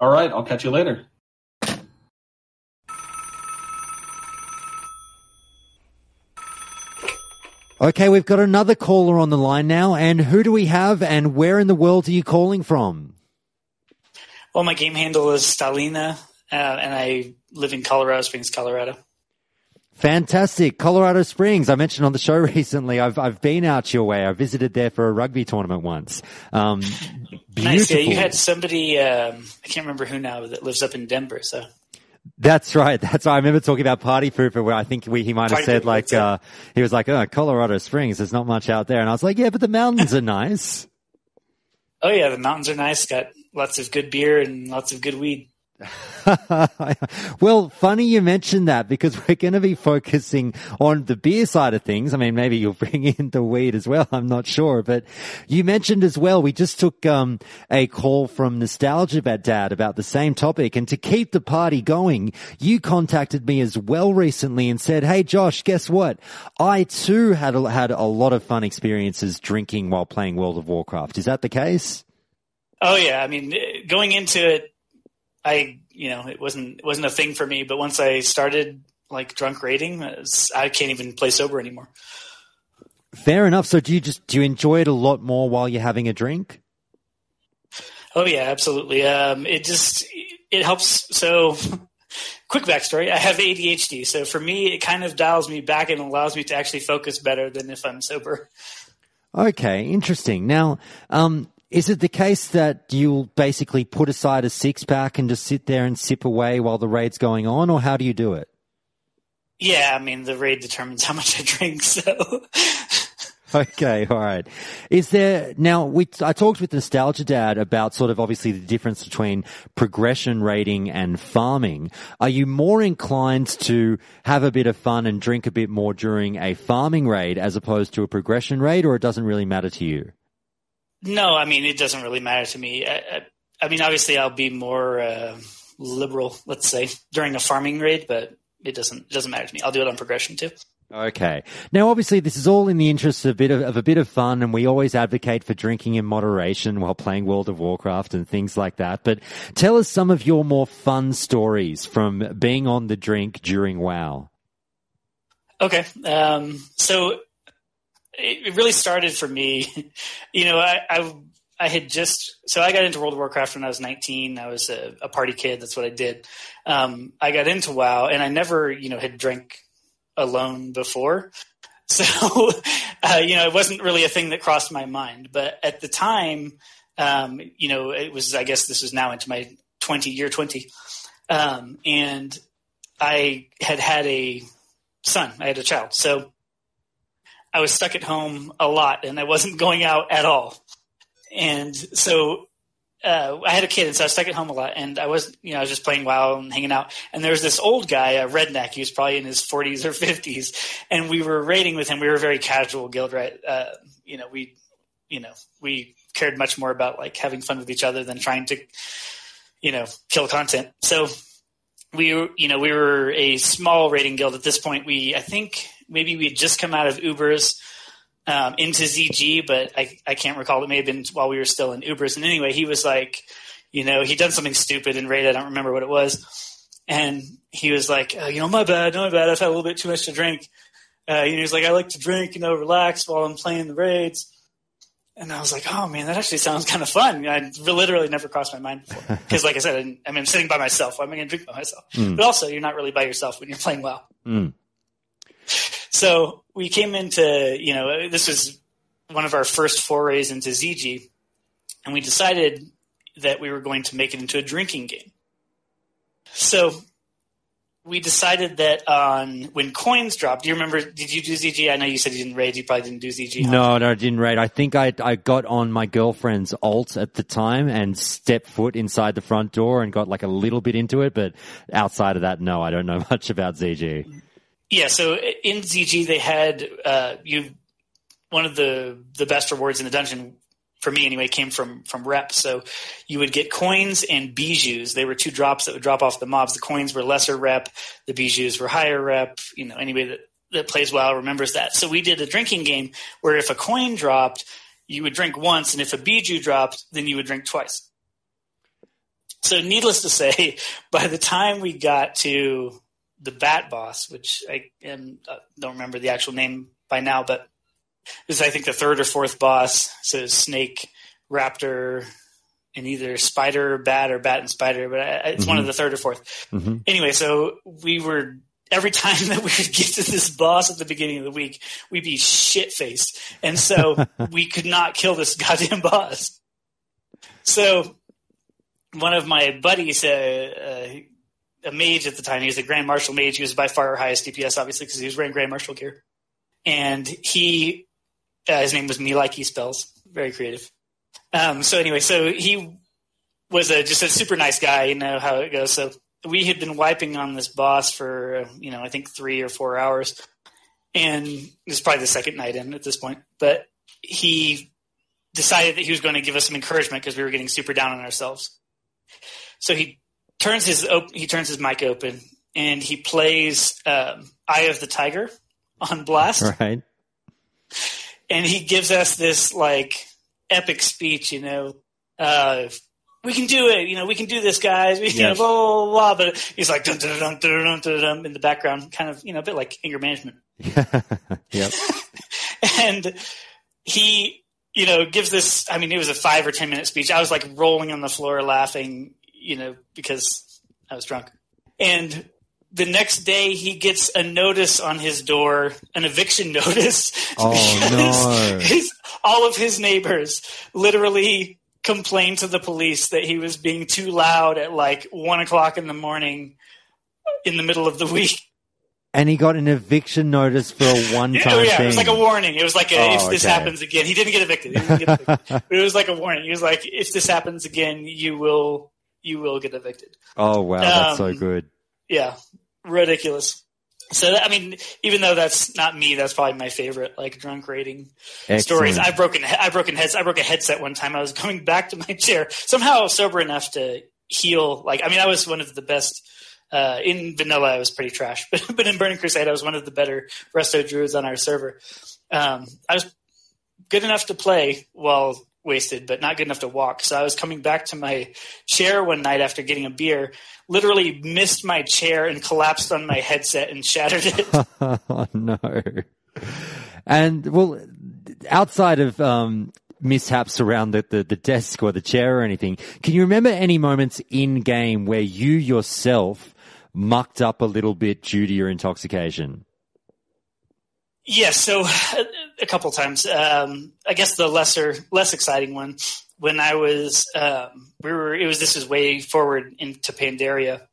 All right. I'll catch you later. Okay, we've got another caller on the line now, and who do we have, and where in the world are you calling from? Well, my game handle is Stalina, and I live in Colorado Springs, Colorado. Fantastic. Colorado Springs. I mentioned on the show recently, I've been out your way. I visited there for a rugby tournament once. Beautiful. Nice. Yeah, you had somebody, I can't remember who now, that lives up in Denver. So That's right. I remember talking about Party Pooper, where I think he might have said like, he was like, oh, Colorado Springs, there's not much out there. And I was like, yeah, but the mountains are nice. Oh yeah, the mountains are nice. Got lots of good beer and lots of good weed. Well, funny you mentioned that, because we're going to be focusing on the beer side of things. I mean, maybe you'll bring in the weed as well. I'm not sure, but you mentioned as well, we just took a call from NostalgiaDad about the same topic, and to keep the party going, you contacted me as well recently and said, hey Josh, guess what? I too had a lot of fun experiences drinking while playing World of Warcraft. Is that the case? Oh yeah, I mean, going into it, it wasn't a thing for me, but once I started like drunk raiding, I can't even play sober anymore. Fair enough. So do you enjoy it a lot more while you're having a drink? Oh yeah, absolutely. It helps. So quick backstory. I have ADHD. So for me, it kind of dials me back and allows me to actually focus better than if I'm sober. Okay. Interesting. Now, is it the case that you'll basically put aside a 6-pack and just sit there and sip away while the raid's going on, or how do you do it? Yeah, I mean, the raid determines how much I drink, so. Okay, all right. I talked with Nostalgia Dad about sort of obviously the difference between progression raiding and farming. Are you more inclined to have a bit of fun and drink a bit more during a farming raid as opposed to a progression raid, or it doesn't really matter to you? No, I mean, it doesn't really matter to me. I mean, obviously I'll be more liberal, let's say, during a farming raid, but it doesn't matter to me. I'll do it on progression too. Okay. Now, obviously, this is all in the interest of a bit of fun, and we always advocate for drinking in moderation while playing World of Warcraft and things like that. But tell us some of your more fun stories from being on the drink during WoW. Okay. So it really started for me. I got into World of Warcraft when I was 19. I was a party kid. That's what I did. I got into WoW, and I never, had drank alone before. So, it wasn't really a thing that crossed my mind. But at the time, it was, I guess this was now into my year 20. And I had a son. I had a child. So I was stuck at home a lot, and I wasn't going out at all. And so I had a kid, and so I was stuck at home a lot, and I was just playing WoW and hanging out. And there was this old guy, a redneck. He was probably in his 40s or 50s, and we were raiding with him. We were a very casual guild, right? We cared much more about like having fun with each other than trying to, kill content. So we were a small raiding guild at this point. I think maybe we had just come out of Ubers into ZG, but I can't recall. It may have been while we were still in Ubers. And anyway, he was like, he'd done something stupid in raid. I don't remember what it was. And he was like, my bad. I've had a little bit too much to drink. He was like, I like to drink, relax while I'm playing the raids. And I was like, oh man, that actually sounds kind of fun. I literally never crossed my mind before. Because like I said, I'm sitting by myself. Why am I going to drink by myself? But also, you're not really by yourself when you're playing WoW. So we came into, this was one of our first forays into ZG. And we decided that we were going to make it into a drinking game. So we decided that when coins dropped, do you remember, did you do ZG? I know you said you didn't raid. You probably didn't do ZG. Huh? No, I didn't raid. I think I got on my girlfriend's alt at the time and stepped foot inside the front door and got like a little bit into it. But outside of that, no, I don't know much about ZG. Yeah, so in ZG, they had one of the best rewards in the dungeon, for me anyway, came from rep. So you would get coins and bijous. They were 2 drops that would drop off the mobs. The coins were lesser rep. The bijous were higher rep. Anybody that plays WoW remembers that. So we did a drinking game where if a coin dropped, you would drink once, and if a bijou dropped, then you would drink twice. So needless to say, by the time we got to the Bat Boss, which I don't remember the actual name by now, but this is, I think, the 3rd or 4th boss. So it's Snake, Raptor, and either Spider or Bat and Spider, but it's one of the 3rd or 4th. Anyway, so every time that we would get to this boss at the beginning of the week, we'd be shit-faced. And so we could not kill this goddamn boss. So one of my buddies, a mage at the time, he was a Grand Marshal mage. He was by far our highest DPS, obviously, because he was wearing Grand Marshal gear. And his name was Me Like He Spells. Very creative. So he was just a super nice guy. You know how it goes. So we had been wiping on this boss for, I think 3 or 4 hours. And this is probably the second night in at this point. But he decided that he was going to give us some encouragement because we were getting super down on ourselves. So he turns his mic open and he plays Eye of the Tiger on blast. Right. And he gives us this like epic speech, we can do it, we can do this, guys. Blah, blah, blah, but he's like dun, dun, dun, dun, dun, dun, dun, in the background, kind of, a bit like anger management. Yep. And he, gives this, it was a 5 or 10 minute speech. I was like rolling on the floor laughing, because I was drunk. And the next day he gets a notice on his door, an eviction notice. Oh, no. All of his neighbors literally complained to the police that he was being too loud at like 1:00 in the morning in the middle of the week. And he got an eviction notice for a one-time thing. It was like a warning. It was like if this happens again. He didn't get evicted. But it was like a warning. He was like, if this happens again, you will get evicted. Oh, wow. That's so good. Yeah. Ridiculous. So, even though that's not me, that's probably my favorite, like, drunk raiding stories. I broke a headset one time. I was going back to my chair, somehow sober enough to heal. I was one of the best. In vanilla, I was pretty trash, but in Burning Crusade, I was one of the better resto druids on our server. I was good enough to play while wasted, but not good enough to walk. So I was coming back to my chair one night after getting a beer, literally missed my chair and collapsed on my headset and shattered it. Oh, no. And, well, outside of mishaps around the desk or the chair or anything, can you remember any moments in-game where you yourself mucked up a little bit due to your intoxication? Yes, so a couple times. I guess the less exciting one, when I was, this is way forward into Pandaria,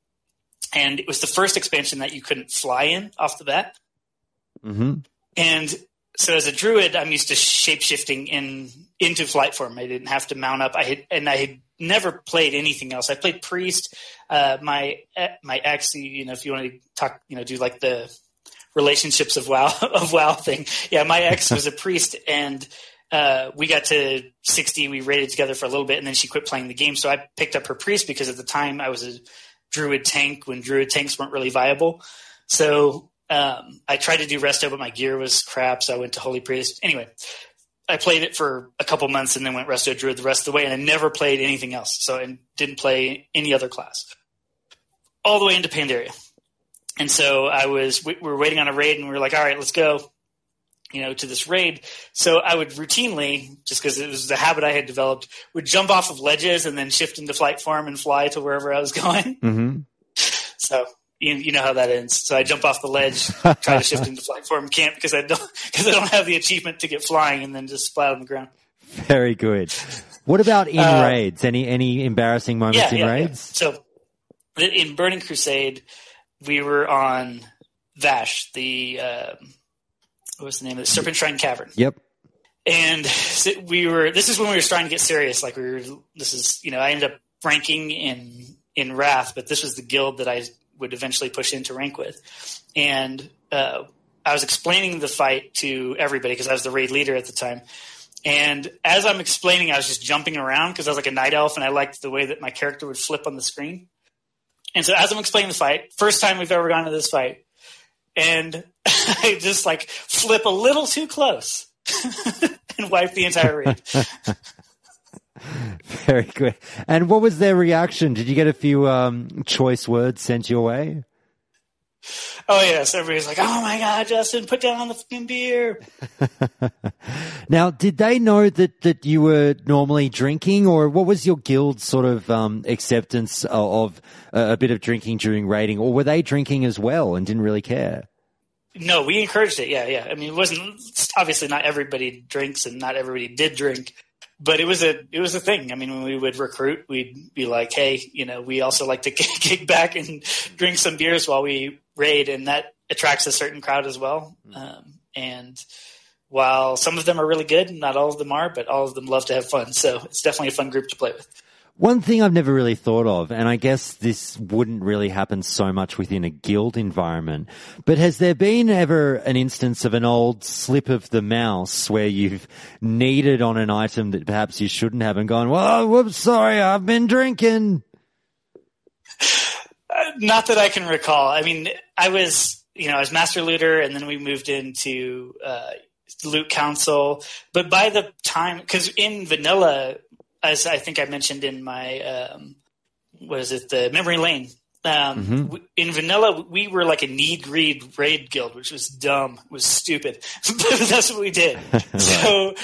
and it was the first expansion that you couldn't fly in off the bat. Mm-hmm. And so as a druid, I'm used to shape-shifting in into flight form. I didn't have to mount up. I had never played anything else. I played priest. My ex, if you want to talk, do like the relationships of WoW thing. Yeah, my ex was a priest, and we got to 60. We raided together for a little bit, and then she quit playing the game. So I picked up her priest because at the time I was a druid tank when druid tanks weren't really viable. So I tried to do resto, but my gear was crap. So I went to holy priest. Anyway, I played it for a couple months and then went resto druid the rest of the way. And I never played anything else. So I didn't play any other class all the way into Pandaria. And so we were waiting on a raid, and we were like, all right, let's go, to this raid. So I would routinely, just because it was the habit I had developed, would jump off of ledges and then shift into flight form and fly to wherever I was going. Mm-hmm. So you know how that ends. So I jump off the ledge, try to shift into flight form, can't because I don't have the achievement to get flying, and then just splat on the ground. Very good. What about in raids? Any embarrassing moments in raids? Yeah. So in Burning Crusade, we were on Vash, the what was the name of it? Serpent Shrine Cavern. Yep. And this is when we were starting to get serious. Like I ended up ranking in Wrath, but this was the guild that I would eventually push into rank with. And I was explaining the fight to everybody because I was the raid leader at the time. And as I'm explaining, I was just jumping around because I was like a night elf, and I liked the way that my character would flip on the screen. And so as I'm explaining the fight, first time we've ever gone to this fight, and I just like flip a little too close and wipe the entire raid. Very good. And what was their reaction? Did you get a few choice words sent your way? Oh, yes. Everybody's like, oh, my God, Justin, put down the fucking beer. Now, did they know that you were normally drinking, or what was your guild's sort of acceptance of a bit of drinking during raiding, or were they drinking as well and didn't really care? No, we encouraged it. Yeah. I mean, it wasn't obviously not everybody drinks and not everybody did drink, but it was a thing. I mean, when we would recruit, we'd be like, hey, we also like to kick back and drink some beers while we raid, and that attracts a certain crowd as well. And while some of them are really good, not all of them are, but all of them love to have fun. So it's definitely a fun group to play with. One thing I've never really thought of, and I guess this wouldn't really happen so much within a guild environment, but has there been ever an instance of an old slip of the mouse where you've kneaded on an item that perhaps you shouldn't have and gone, well, whoops, sorry, I've been drinking? Not that I can recall. I mean, I was master looter, and then we moved into loot council. But by the time, because in vanilla, as I think I mentioned in my, the memory lane? In vanilla, we were like a need-greed raid guild, which was dumb, was stupid. But that's what we did. Right. So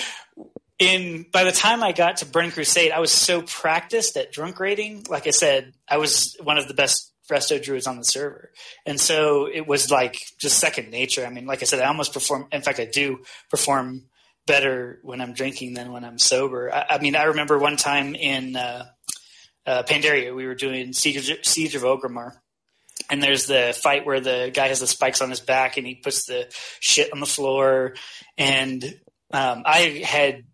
by the time I got to Burning Crusade, I was so practiced at drunk raiding. Like I said, I was one of the best resto druids on the server. And so it was like just second nature. I mean, like I said, I almost perform. In fact, I do perform better when I'm drinking than when I'm sober. I mean, I remember one time in Pandaria, we were doing Siege of Orgrimmar, and there's the fight where the guy has the spikes on his back and he puts the shit on the floor. And I had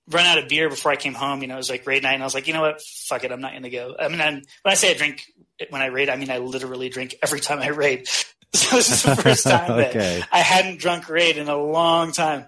run out of beer before I came home. It was like raid night, and I was like, you know what? Fuck it, I'm not going to go. I mean, when I say I drink when I raid, I mean I literally drink every time I raid. So this is the first time that I hadn't drunk raid in a long time.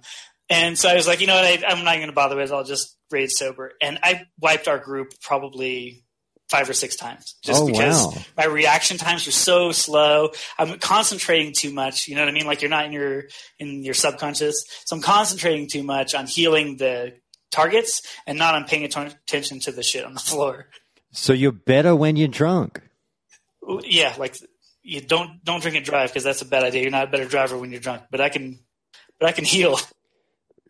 And so I was like, you know what, I'm not going to bother with it. I'll just raid sober. And I wiped our group probably 5 or 6 times just because my reaction times were so slow. I'm concentrating too much. You know what I mean? Like you're not in your subconscious. So I'm concentrating too much on healing the targets and not on paying attention to the shit on the floor. So you're better when you're drunk. Yeah. Like you don't drink and drive because that's a bad idea. You're not a better driver when you're drunk, but I can heal.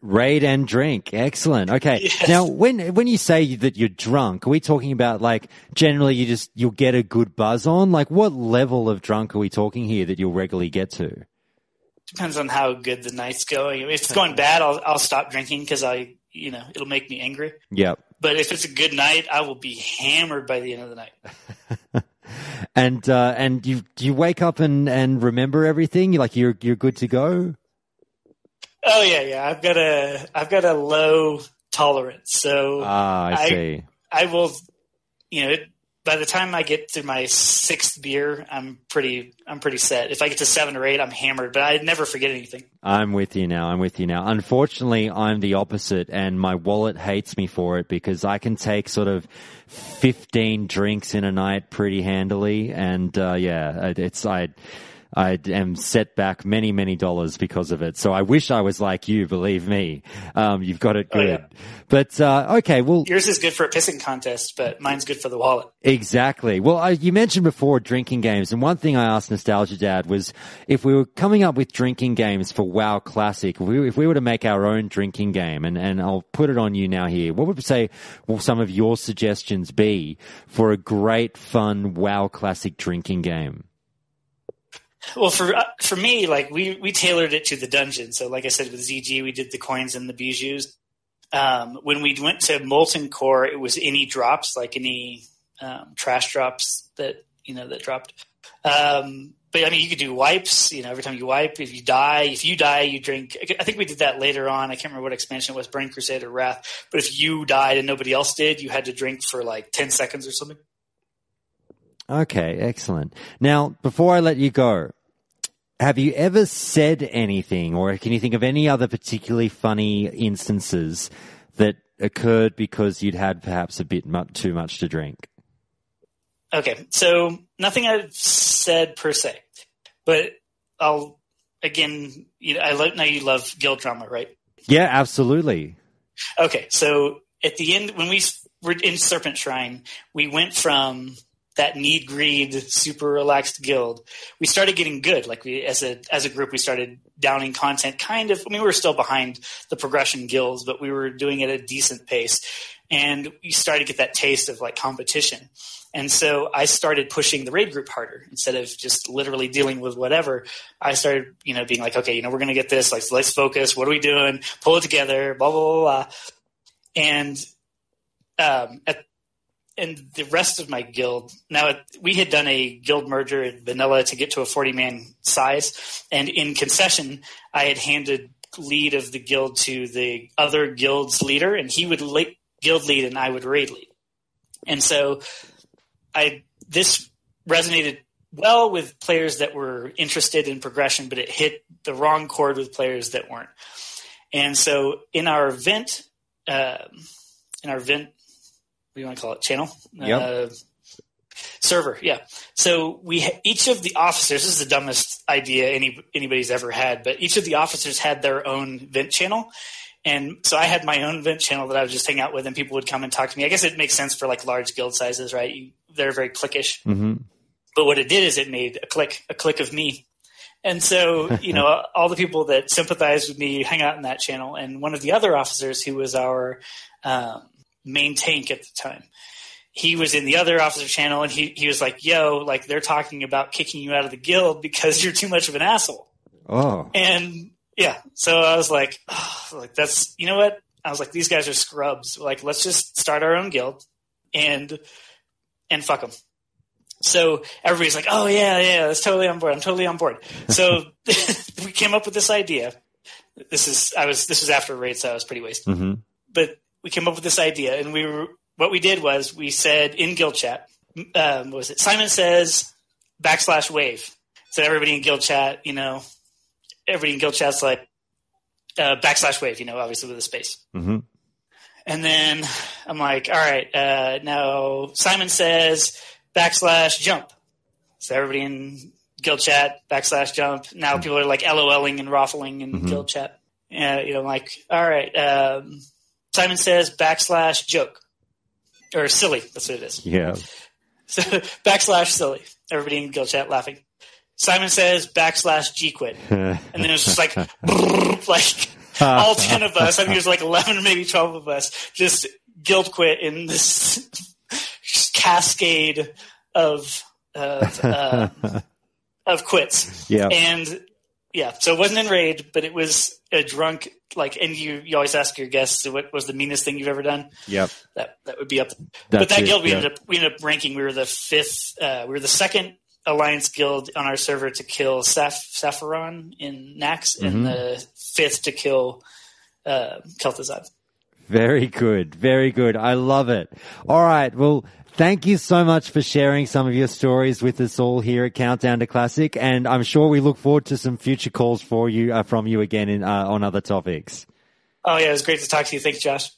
Raid and drink. Excellent. Okay. Yes. Now, when you say that you're drunk, are we talking about like generally you'll get a good buzz on? Like what level of drunk are we talking here that you'll regularly get to? Depends on how good the night's going. If it's going bad, I'll stop drinking because it'll make me angry. Yep. But if it's a good night, I will be hammered by the end of the night. And do you wake up and remember everything? You're good to go? Oh yeah. I've got a low tolerance. So I see. I will, by the time I get to my 6th beer, I'm pretty set. If I get to 7 or 8, I'm hammered, but I never forget anything. I'm with you now. Unfortunately, I'm the opposite, and my wallet hates me for it because I can take sort of 15 drinks in a night pretty handily, and I am set back many, many dollars because of it. So I wish I was like you, believe me. You've got it good. Oh, yeah. But, okay, well. Yours is good for a pissing contest, but mine's good for the wallet. Exactly. Well, you mentioned before drinking games, and one thing I asked Nostalgia Dad was if we were coming up with drinking games for WoW Classic, if we were to make our own drinking game, and I'll put it on you now here, what would some of your suggestions be for a great, fun WoW Classic drinking game? Well, for me, like we tailored it to the dungeon. So, like I said, with ZG, we did the coins and the bijous. When we went to Molten Core, it was any drops, like any trash drops that dropped. But I mean, you could do wipes. Every time you wipe, if you die, you drink. I think we did that later on. I can't remember what expansion it was, Burning Crusade or Wrath. But if you died and nobody else did, you had to drink for like 10 seconds or something. Okay, excellent. Now, before I let you go, have you ever said anything, or can you think of any other particularly funny instances that occurred because you'd had perhaps a bit too much to drink? Okay, so nothing I've said per se, but I know you love guild drama, right? Yeah, absolutely. Okay, so at the end, when we were in Serpent Shrine, we went from that need greed, super relaxed guild. We started getting good. Like as a group, we started downing content kind of. I mean, we were still behind the progression guilds, but we were doing it at a decent pace. And we started to get that taste of like competition. And so I started pushing the raid group harder instead of just literally dealing with whatever. I started, being like, okay, we're going to get this. Like, let's focus. What are we doing? Pull it together, blah, blah, blah, blah. And, and the rest of my guild, now we had done a guild merger in vanilla to get to a 40-man size. And in concession, I had handed lead of the guild to the other guild's leader, and he would guild lead and I would raid lead. And so this resonated well with players that were interested in progression, but it hit the wrong chord with players that weren't. And so in our event, what do you want to call it? Channel? Yep. Server, yeah. So each of the officers, this is the dumbest idea anybody's ever had, but each of the officers had their own vent channel. And so I had my own vent channel that I would just hang out with, and people would come and talk to me. I guess it makes sense for like large guild sizes, right? They're very cliquish. Mm-hmm. But what it did is it made a click of me. And so, all the people that sympathized with me hang out in that channel. And one of the other officers, who was our main tank at the time, he was in the other officer channel, and he was like, yo, like they're talking about kicking you out of the guild because you're too much of an asshole. Oh. And yeah, so I was like, that's, you know what? I was like, these guys are scrubs. Like, let's just start our own guild and fuck them. So everybody's like, oh yeah, that's totally on board. I'm totally on board. So we came up with this idea. This was after raid, so I was pretty wasted. Mm-hmm. But we came up with this idea, and what we did was we said in guild chat, what was it? Simon says /wave. So everybody in guild chat, everybody in guild chat's like /wave, obviously with a space. Mm-hmm. And then I'm like, all right, now Simon says /jump. So everybody in guild chat /jump. Now people are like LOLing and raffling in Mm-hmm. guild chat. I'm like, all right, Simon says /joke or silly. That's what it is. Yeah. So /silly. Everybody in guild chat laughing. Simon says /gquit. And then it was just like, like all 10 of us. I think there's like 11 or maybe 12 of us just guild quit in this cascade of quits. Yeah. And yeah, so it wasn't in raid, but it was a drunk, like, and you always ask your guests what was the meanest thing you've ever done. Yep. That would be up. But that guild we ended up ranking. We were the fifth. We were the second alliance guild on our server to kill Sapphiron in Nax, and the fifth to kill Kel'Thuzad. Very good. Very good. I love it. All right. Well, thank you so much for sharing some of your stories with us all here at Countdown to Classic. And I'm sure we look forward to some future calls for you, from you again on other topics. Oh, yeah. It was great to talk to you. Thanks, Josh.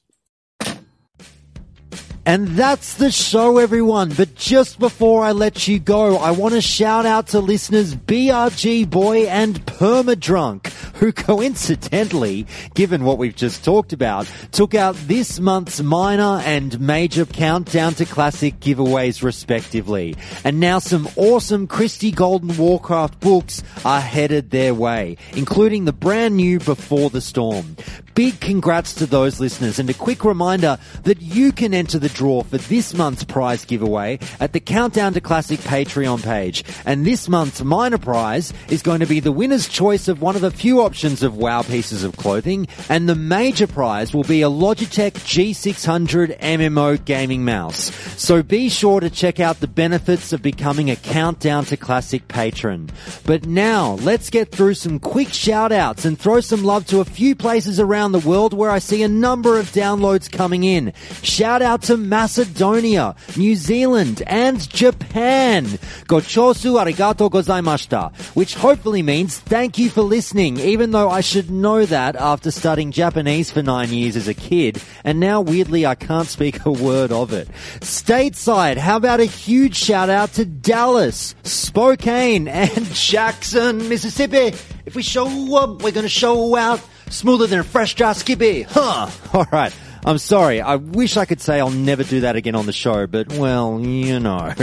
And that's the show, everyone. But just before I let you go, I want to shout out to listeners BRG Boy and Permadrunk, who coincidentally, given what we've just talked about, took out this month's minor and major Countdown to Classic giveaways respectively. And now some awesome Christie Golden Warcraft books are headed their way, including the brand new Before the Storm. Big congrats to those listeners, and a quick reminder that you can enter the draw for this month's prize giveaway at the Countdown to Classic Patreon page. And this month's minor prize is going to be the winner's choice of one of the few options of WoW pieces of clothing, and the major prize will be a Logitech G600 MMO gaming mouse. So be sure to check out the benefits of becoming a Countdown to Classic patron. But now, let's get through some quick shout-outs and throw some love to a few places around the world where I see a number of downloads coming in. Shout out to Macedonia, New Zealand, and Japan. Gochosu arigato gozaimashita, which hopefully means thank you for listening, even though I should know that after studying Japanese for 9 years as a kid, and now weirdly I can't speak a word of it. Stateside, how about a huge shout out to Dallas, Spokane, and Jackson, Mississippi. If we show up, we're going to show out smoother than a fresh dry skippy. Huh. All right. I'm sorry. I wish I could say I'll never do that again on the show, but, well, you know.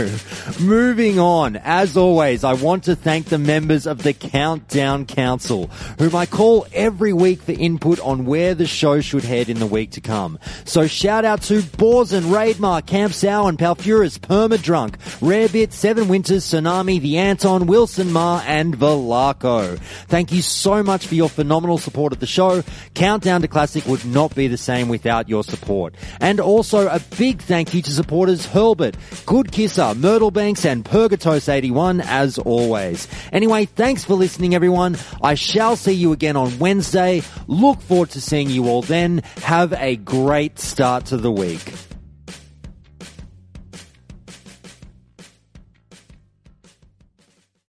Moving on. As always, I want to thank the members of the Countdown Council, whom I call every week for input on where the show should head in the week to come. So shout out to Borzen, Raidmar, Camp Sow, and Palfuris, Permadrunk, Rarebit, Seven Winters, Tsunami, The Anton, Wilson Ma, and Velarco. Thank you so much for your phenomenal support of the show. Countdown to Classic would not be the same without your support. And also a big thank you to supporters Hurlbert, Good Kisser, Myrtle Banks, and Purgatos81 as always. Anyway, thanks for listening, everyone. I shall see you again on Wednesday. Look forward to seeing you all then. Have a great start to the week.